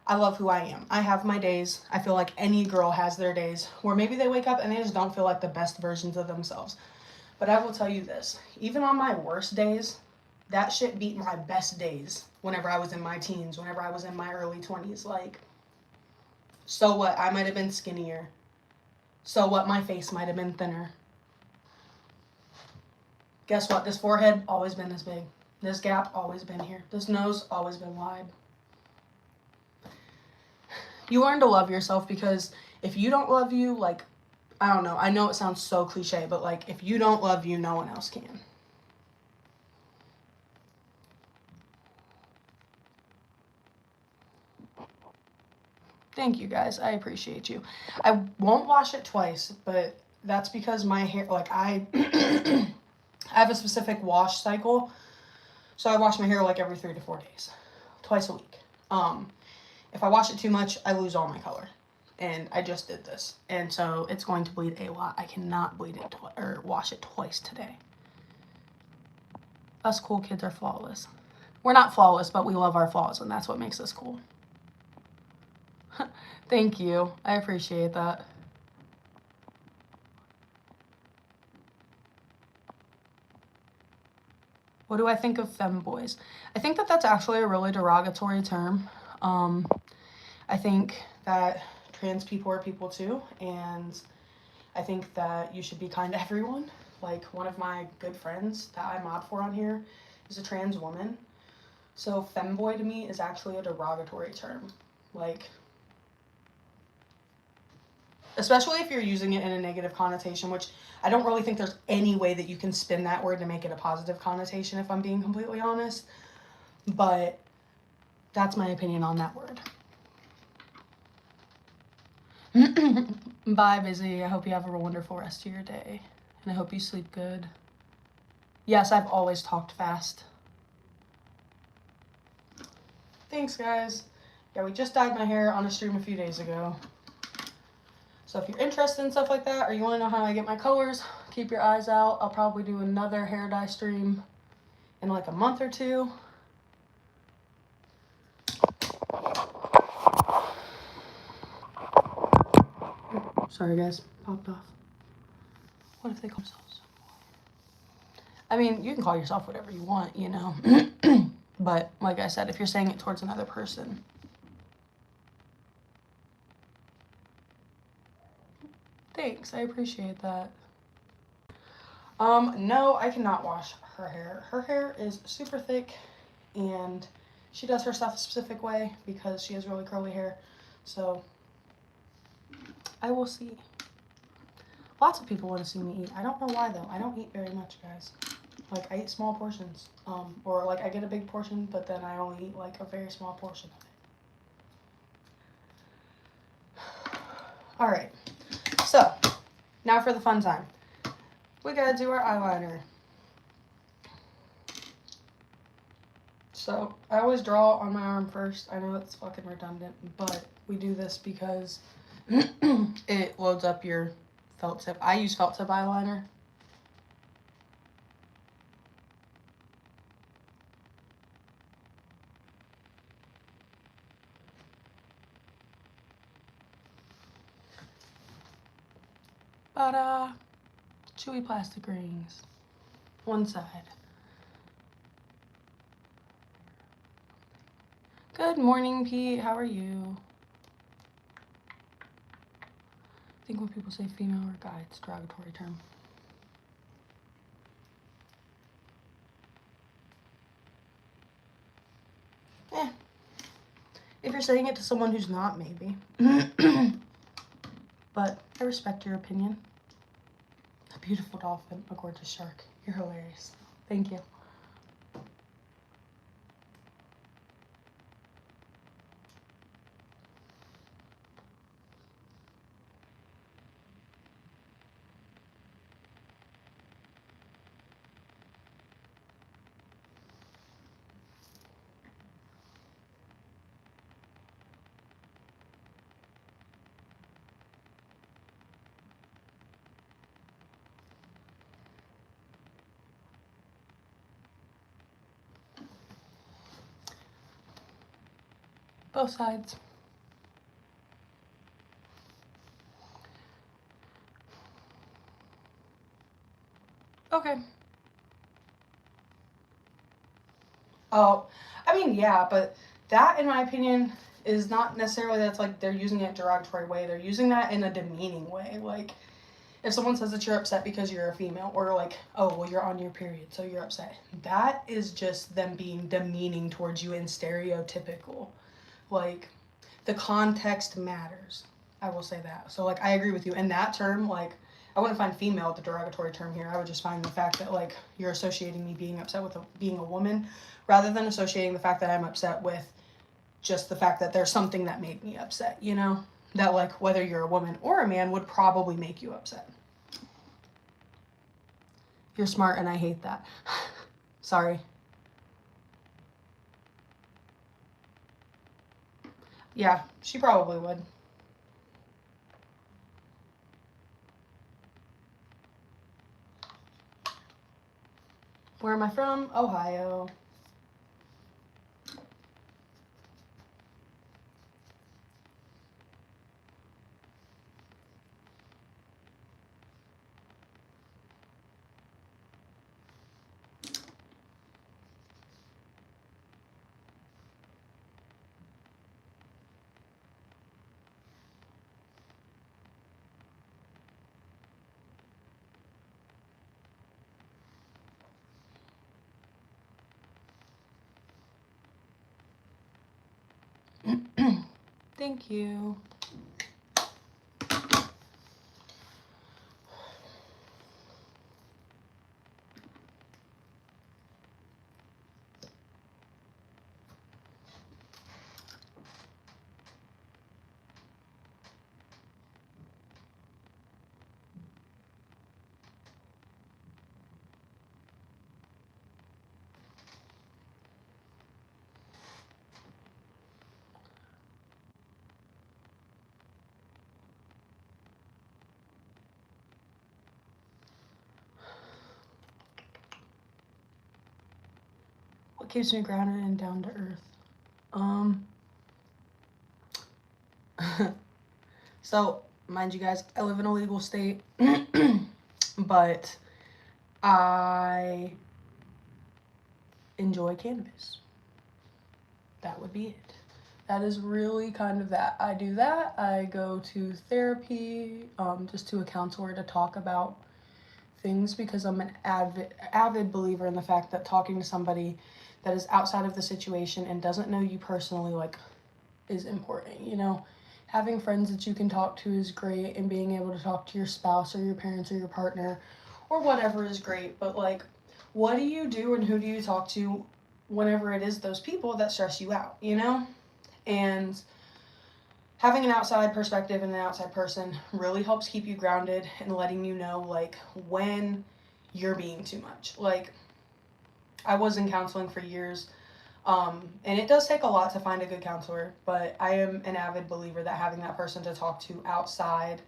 I love who I am. I have my days. I feel like any girl has their days where maybe they wake up and they just don't feel like the best versions of themselves. But I will tell you this, even on my worst days, that shit beat my best days whenever I was in my teens, whenever I was in my early 20s. Like, so what? I might have been skinnier. So what? My face might have been thinner. Guess what? This forehead always been this big. This gap always been here. This nose always been wide. You learn to love yourself because if you don't love you, like, I don't know. I know it sounds so cliche, but like, if you don't love you, no one else can. Thank you guys. I appreciate you. I won't wash it twice, but that's because my hair, like I have a specific wash cycle. So I wash my hair like every 3 to 4 days, twice a week. If I wash it too much, I lose all my color. And I just did this. And so it's going to bleed a lot. I cannot bleed it or wash it twice today. Us cool kids are flawless. We're not flawless, but we love our flaws, and that's what makes us cool. Thank you. I appreciate that. What do I think of femboys? I think that that's actually a really derogatory term. I think that trans people are people too, and I think that you should be kind to everyone. Like, one of my good friends that I mod for on here is a trans woman. So femboy to me is actually a derogatory term. Like, especially if you're using it in a negative connotation, which I don't really think there's any way that you can spin that word to make it a positive connotation, if I'm being completely honest. But that's my opinion on that word. Bye, Busy. I hope you have a wonderful rest of your day. And I hope you sleep good. Yes, I've always talked fast. Thanks, guys. Yeah, we just dyed my hair on a stream a few days ago. So if you're interested in stuff like that, or you want to know how I get my colors, keep your eyes out. I'll probably do another hair dye stream in like a month or two. Sorry guys, popped off. What if they call themselves? I mean, you can call yourself whatever you want, you know. But like I said, if you're saying it towards another person. Thanks, I appreciate that. No, I cannot wash her hair. Her hair is super thick, and she does her stuff a specific way because she has really curly hair. So I will see. Lots of people want to see me eat. I don't know why though. I don't eat very much, guys. Like, I eat small portions. Or like I get a big portion, but then I only eat like a very small portion of it. All right. So now for the fun time. We gotta do our eyeliner. So I always draw on my arm first. I know it's fucking redundant, but we do this because it loads up your felt tip. I use felt tip eyeliner. Ta-da! Chewy plastic rings. One side. Good morning, Pete. How are you? I think when people say female or guy, it's a derogatory term. If you're saying it to someone who's not, maybe. But I respect your opinion. A beautiful dolphin, a gorgeous shark. You're hilarious. Thank you. Both sides. Okay. Oh, I mean, yeah, but that, in my opinion, is not necessarily that's like they're using it in a derogatory way. They're using that in a demeaning way. Like, if someone says that you're upset because you're a female, or like, oh, well, you're on your period, so you're upset. That is just them being demeaning towards you and stereotypical. Like, the context matters. I will say that. So, like, I agree with you. In that term, like, I wouldn't find female the derogatory term here. I would just find the fact that, like, you're associating me being upset with being a woman, rather than associating the fact that I'm upset with just the fact that there's something that made me upset, you know? That, like, whether you're a woman or a man would probably make you upset. You're smart and I hate that. Sorry. Yeah, she probably would. Where am I from? Ohio. Thank you. What keeps me grounded and down to earth? So, mind you guys, I live in a legal state, but I enjoy cannabis. That would be it. That is really kind of that. I do that. I go to therapy, just to a counselor to talk about things, because I'm an avid believer in the fact that talking to somebody that is outside of the situation and doesn't know you personally, like, is important, you know? Having friends that you can talk to is great, and being able to talk to your spouse or your parents or your partner or whatever is great, but, like, what do you do and who do you talk to whenever it is those people that stress you out, you know? And having an outside perspective and an outside person really helps keep you grounded and letting you know, like, when you're being too much. Like, I was in counseling for years, and it does take a lot to find a good counselor, but I am an avid believer that having that person to talk to outside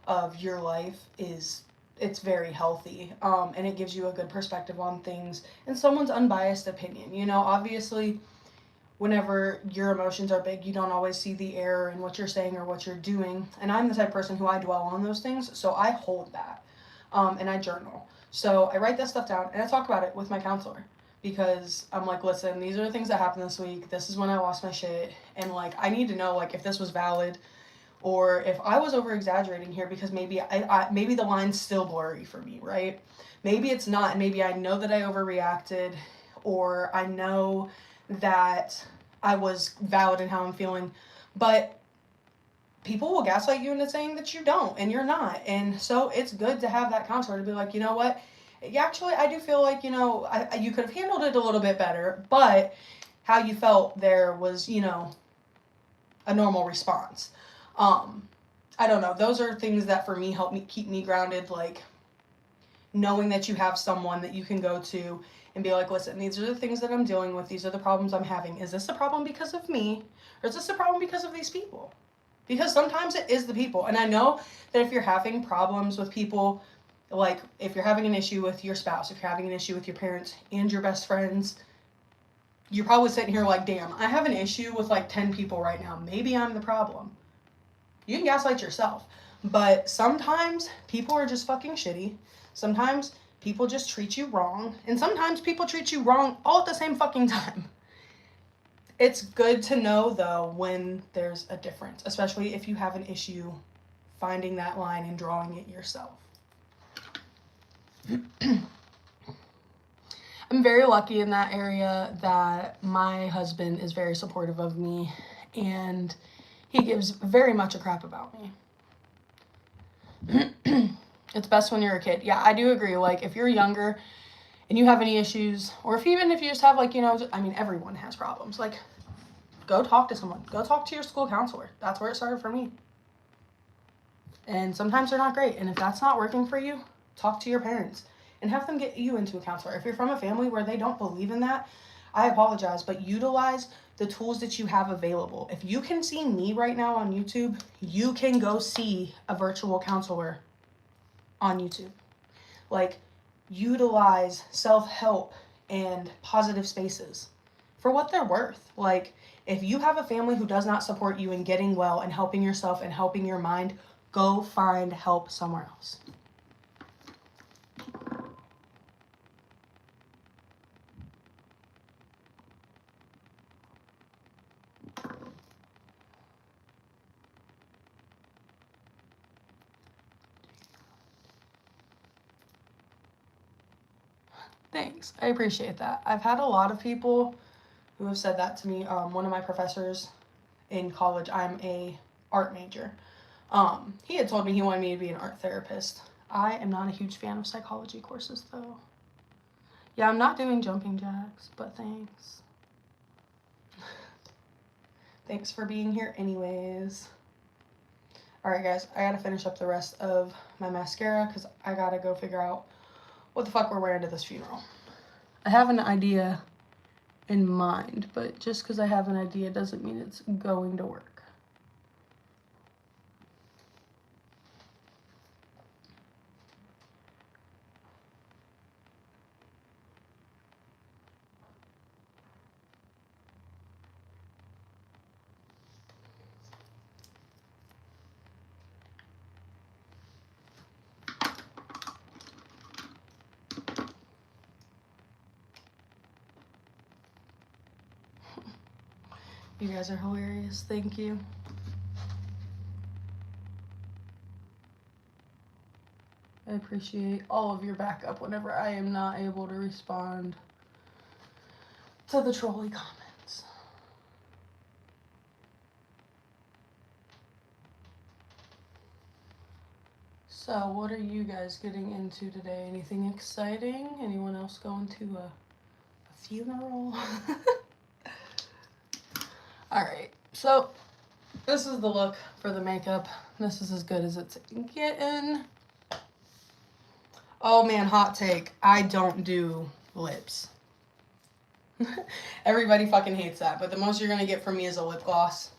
of your life it's very healthy, and it gives you a good perspective on things and someone's unbiased opinion. You know, obviously, whenever your emotions are big, you don't always see the error in what you're saying or what you're doing. And I'm the type of person who I dwell on those things, so I hold that. And I journal. So I write that stuff down, and I talk about it with my counselor. Because I'm like, listen, these are the things that happened this week. This is when I lost my shit. And, like, I need to know, like, if this was valid or if I was over-exaggerating here, because maybe maybe the line's still blurry for me, right? Maybe it's not, and maybe I know that I overreacted, or I know that I was valid in how I'm feeling, but people will gaslight you into saying that you don't, and you're not. And so it's good to have that counselor to be like, you know what? Actually, I do feel like, you know, you could have handled it a little bit better, but how you felt there was, you know, a normal response. I don't know. Those are things that for me help me keep me grounded, like knowing that you have someone that you can go to and be like, listen, these are the things that I'm dealing with. These are the problems I'm having. Is this a problem because of me, or is this a problem because of these people? Because sometimes it is the people. And I know that if you're having problems with people, like if you're having an issue with your spouse, if you're having an issue with your parents and your best friends, you're probably sitting here like, damn, I have an issue with like 10 people right now. Maybe I'm the problem. You can gaslight yourself. But sometimes people are just fucking shitty. Sometimes people just treat you wrong. And sometimes people treat you wrong all at the same fucking time. It's good to know, though, when there's a difference, especially if you have an issue finding that line and drawing it yourself. I'm very lucky in that area that my husband is very supportive of me, and he gives very much a crap about me. It's best when you're a kid. Yeah, I do agree. Like, if you're younger and you have any issues, or even if you just have, like, you know, I mean, everyone has problems. Like, go talk to someone. Go talk to your school counselor. That's where it started for me. And sometimes they're not great. And if that's not working for you, talk to your parents and have them get you into a counselor. If you're from a family where they don't believe in that, I apologize, but utilize the tools that you have available. If you can see me right now on YouTube, you can go see a virtual counselor on YouTube. Like, utilize self-help and positive spaces for what they're worth. Like, if you have a family who does not support you in getting well and helping yourself and helping your mind, go find help somewhere else. Thanks. I appreciate that. I've had a lot of people who have said that to me. One of my professors in college, I'm a art major. He had told me he wanted me to be an art therapist. I am not a huge fan of psychology courses, though. Yeah, I'm not doing jumping jacks, but thanks. Thanks for being here anyways. Alright, guys, I gotta finish up the rest of my mascara because I gotta go figure out what the fuck we're wearing to this funeral. I have an idea in mind, but just because I have an idea doesn't mean it's going to work. You guys are hilarious. Thank you. I appreciate all of your backup whenever I am not able to respond to the trolley comments. So, what are you guys getting into today? Anything exciting? Anyone else going to a funeral? Alright, so this is the look for the makeup. This is as good as it's getting. Oh man, hot take. I don't do lips. Everybody fucking hates that, but the most you're gonna get from me is a lip gloss.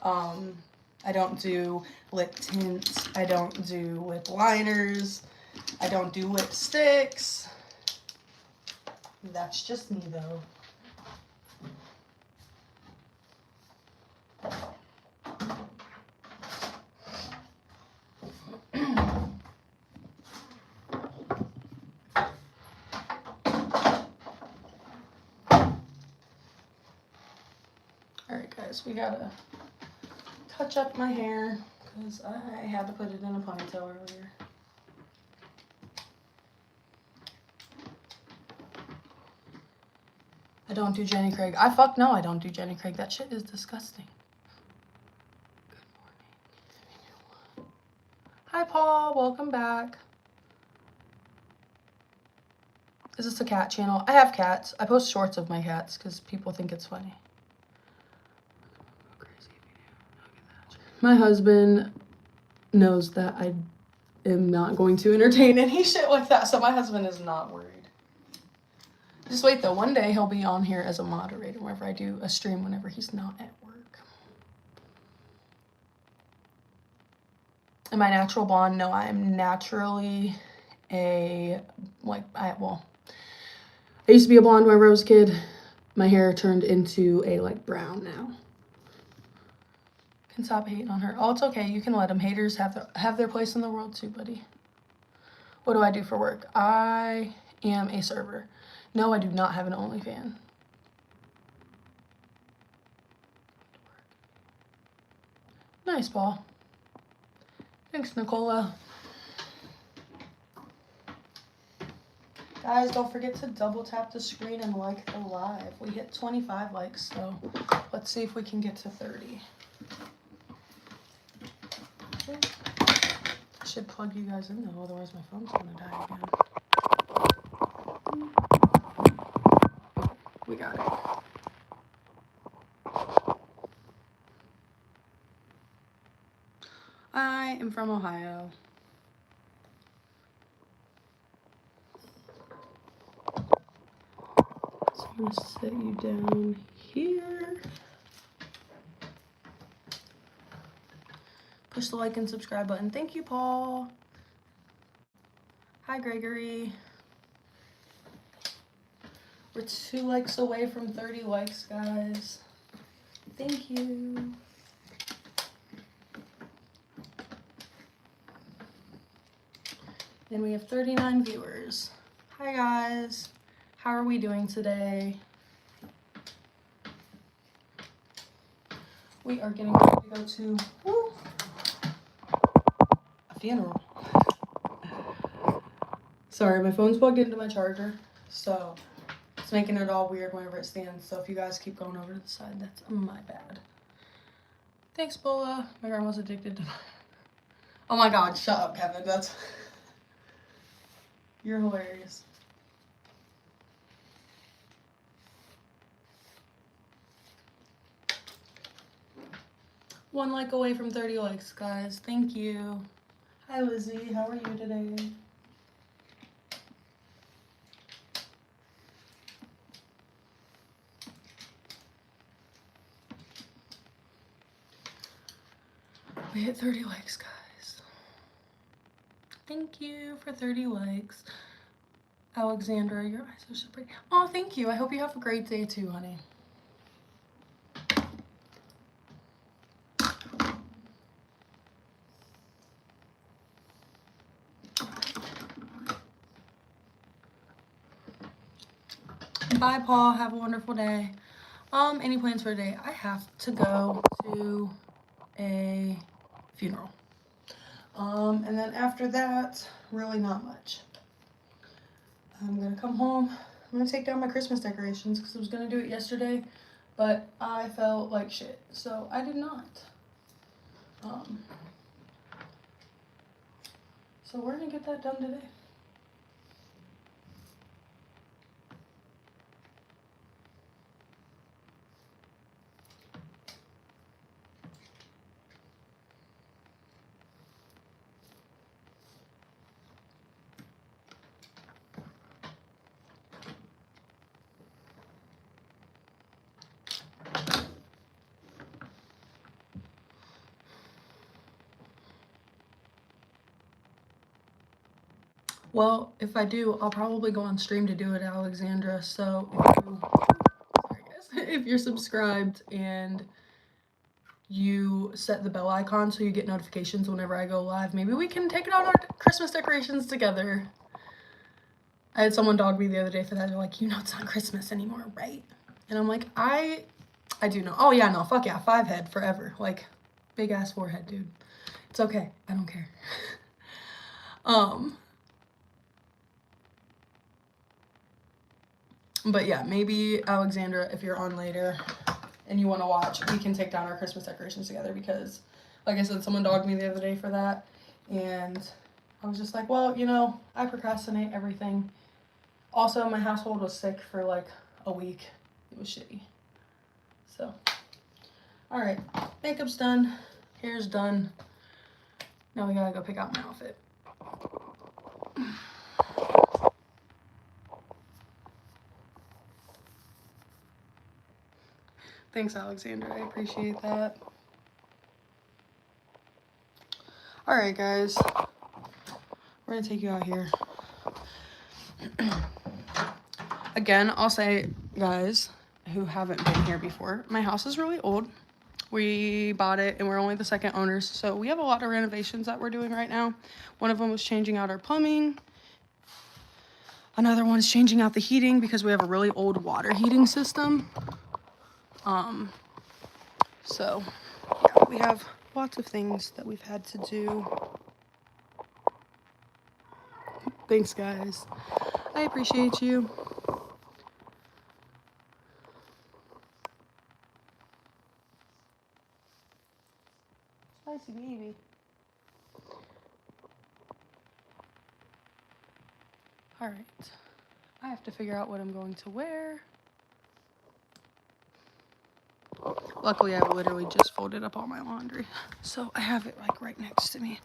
I don't do lip tints. I don't do lip liners. I don't do lipsticks. That's just me though. Alright guys, we gotta touch up my hair because I had to put it in a ponytail earlier. I don't do DeannaKayy. No, I don't do DeannaKayy. That shit is disgusting. Good morning. Hi Paul, welcome back. Is this a cat channel? I have cats. I post shorts of my cats because people think it's funny. My husband knows that I am not going to entertain any shit like that, so my husband is not worried. Just wait though, one day he'll be on here as a moderator whenever I do a stream whenever he's not at work. Am I natural blonde? No, I'm naturally I used to be a blonde whenever I was a kid. My hair turned into a like brown now. Can stop hating on her. Oh, it's okay. You can let them. Haters have their place in the world too, buddy. What do I do for work? I am a server. No, I do not have an OnlyFans. Nice, Paul. Thanks, Nicola. Guys, don't forget to double tap the screen and like the live. We hit 25 likes, so let's see if we can get to 30. I should plug you guys in though, otherwise my phone's gonna die again. We got it. I am from Ohio. So I'm gonna set you down here. Push the like and subscribe button. Thank you, Paul. Hi, Gregory. We're 2 likes away from 30 likes, guys. Thank you. And we have 39 viewers. Hi, guys. How are we doing today? We are getting ready to go to a funeral. Sorry, my phone's plugged into my charger, so it's making it all weird whenever it stands. So if you guys keep going over to the side, that's my bad. Thanks, Bola. My grandma's addicted to. Oh my God! Shut up, Kevin. That's. You're hilarious. One like away from 30 likes, guys. Thank you. Hi, Lizzie. How are you today? We hit 30 likes, guys. Thank you for 30 likes. Alexandra, your eyes are so pretty. Oh, thank you. I hope you have a great day too, honey. Bye, Paul. Have a wonderful day. Any plans for today? I have to go to a funeral. And then after that, really not much. I'm gonna come home. I'm gonna take down my Christmas decorations because I was gonna do it yesterday, but I felt like shit, so I did not. So we're gonna get that done today. Well, if I do, I'll probably go on stream to do it, Alexandra. So if you're subscribed and you set the bell icon so you get notifications whenever I go live, maybe we can take out our Christmas decorations together. I had someone dog me the other day for that. They're like, you know it's not Christmas anymore, right? And I'm like, I I do know. Oh, yeah, no. Fuck yeah. 5 head forever. Like, big ass forehead, dude. It's okay. I don't care. But yeah, maybe Alexandra, if you're on later and you want to watch, we can take down our Christmas decorations together because, like I said, someone dogged me the other day for that. And I was just like, well, you know, I procrastinate everything. Also, my household was sick for like a week. It was shitty. So, all right, makeup's done, hair's done. Now we gotta go pick out my outfit. Thanks, Alexandra. I appreciate that. All right, guys. We're gonna take you out here. Again, I'll say, guys who haven't been here before, my house is really old. We bought it and we're only the second owners, so we have a lot of renovations that we're doing right now. One of them was changing out our plumbing. Another one is changing out the heating because we have a really old water heating system. So yeah, we have lots of things that we've had to do. Thanks, guys. I appreciate you. Spicy baby. All right. I have to figure out what I'm going to wear. Luckily, I've literally just folded up all my laundry, so I have it like right next to me.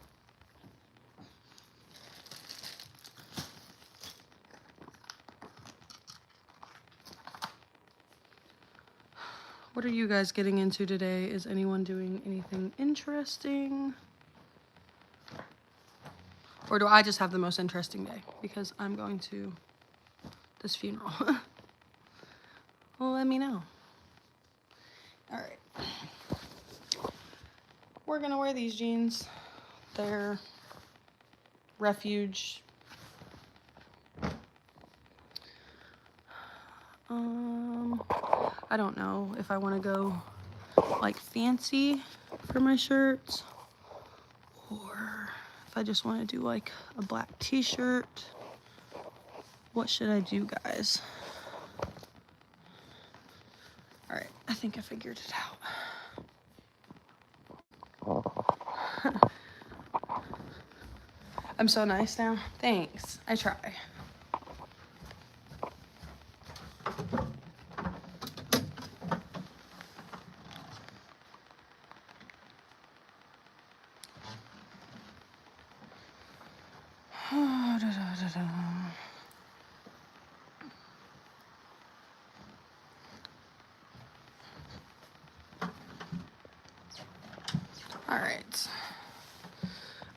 What are you guys getting into today? Is anyone doing anything interesting? Or do I just have the most interesting day because I'm going to this funeral? Well, let me know. All right. We're gonna wear these jeans. They're Refuge. I don't know if I want to go like fancy for my shirts or if I just want to do like a black t-shirt. What should I do, guys? All right, I think I figured it out. I'm so nice now. Thanks. I try. All right.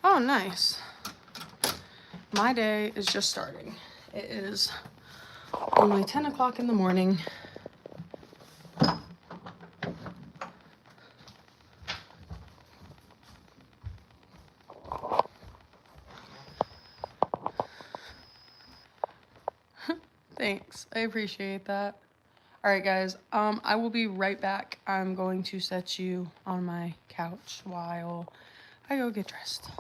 Oh, nice. My day is just starting. It is only 10 o'clock in the morning. Thanks. I appreciate that. All right, guys. I will be right back. I'm going to set you on my couch while I go get dressed.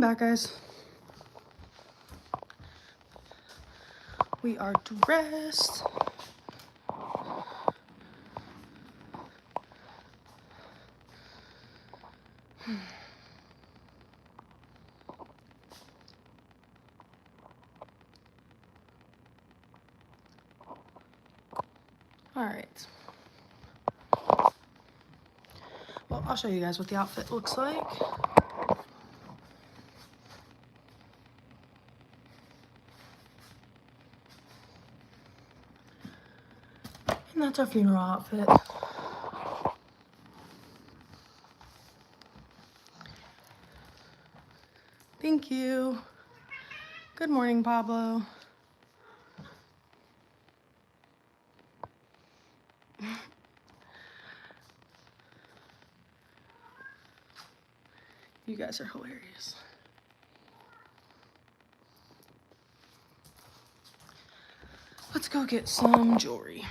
I'm back, guys. We are dressed. All right. Well, I'll show you guys what the outfit looks like. And that's our funeral outfit. Thank you. Good morning, Pablo. You guys are hilarious. Let's go get some jewelry.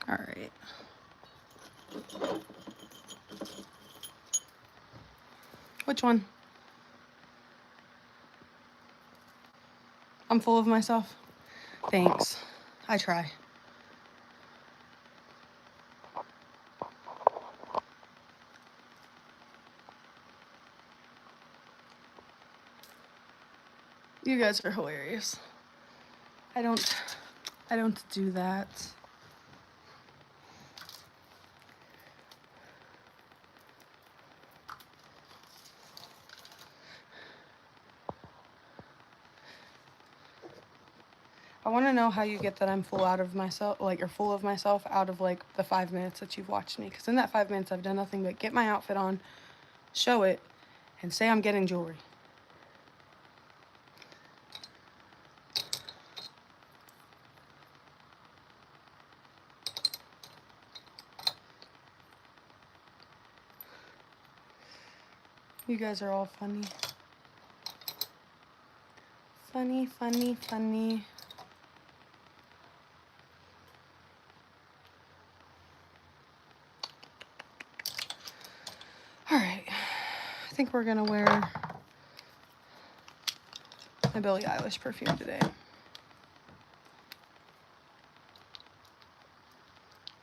All right. Which one? I'm full of myself. Thanks. I try. You guys are hilarious. I don't do that. I want to know how you get that I'm full out of myself, like you're full of myself out of like the 5 minutes that you've watched me. Because in that 5 minutes, I've done nothing but get my outfit on, show it, and say I'm getting jewelry. You guys are all funny. Funny, funny, funny. All right, I think we're gonna wear my Billie Eilish perfume today.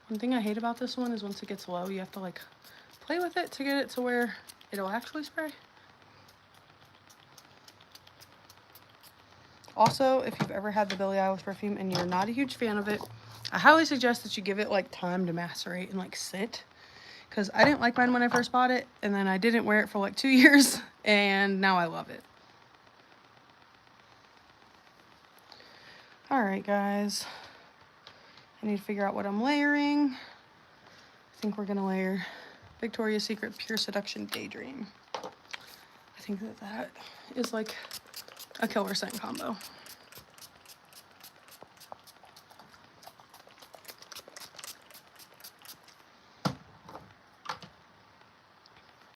One thing I hate about this one is once it gets low, you have to like play with it to get it to where it'll actually spray. Also, if you've ever had the Billie Eilish perfume and you're not a huge fan of it, I highly suggest that you give it like time to macerate and like sit. Because I didn't like mine when I first bought it, and then I didn't wear it for like 2 years, and now I love it. All right, guys. I need to figure out what I'm layering. I think we're gonna layer Victoria's Secret Pure Seduction Daydream. I think that is like a killer scent combo.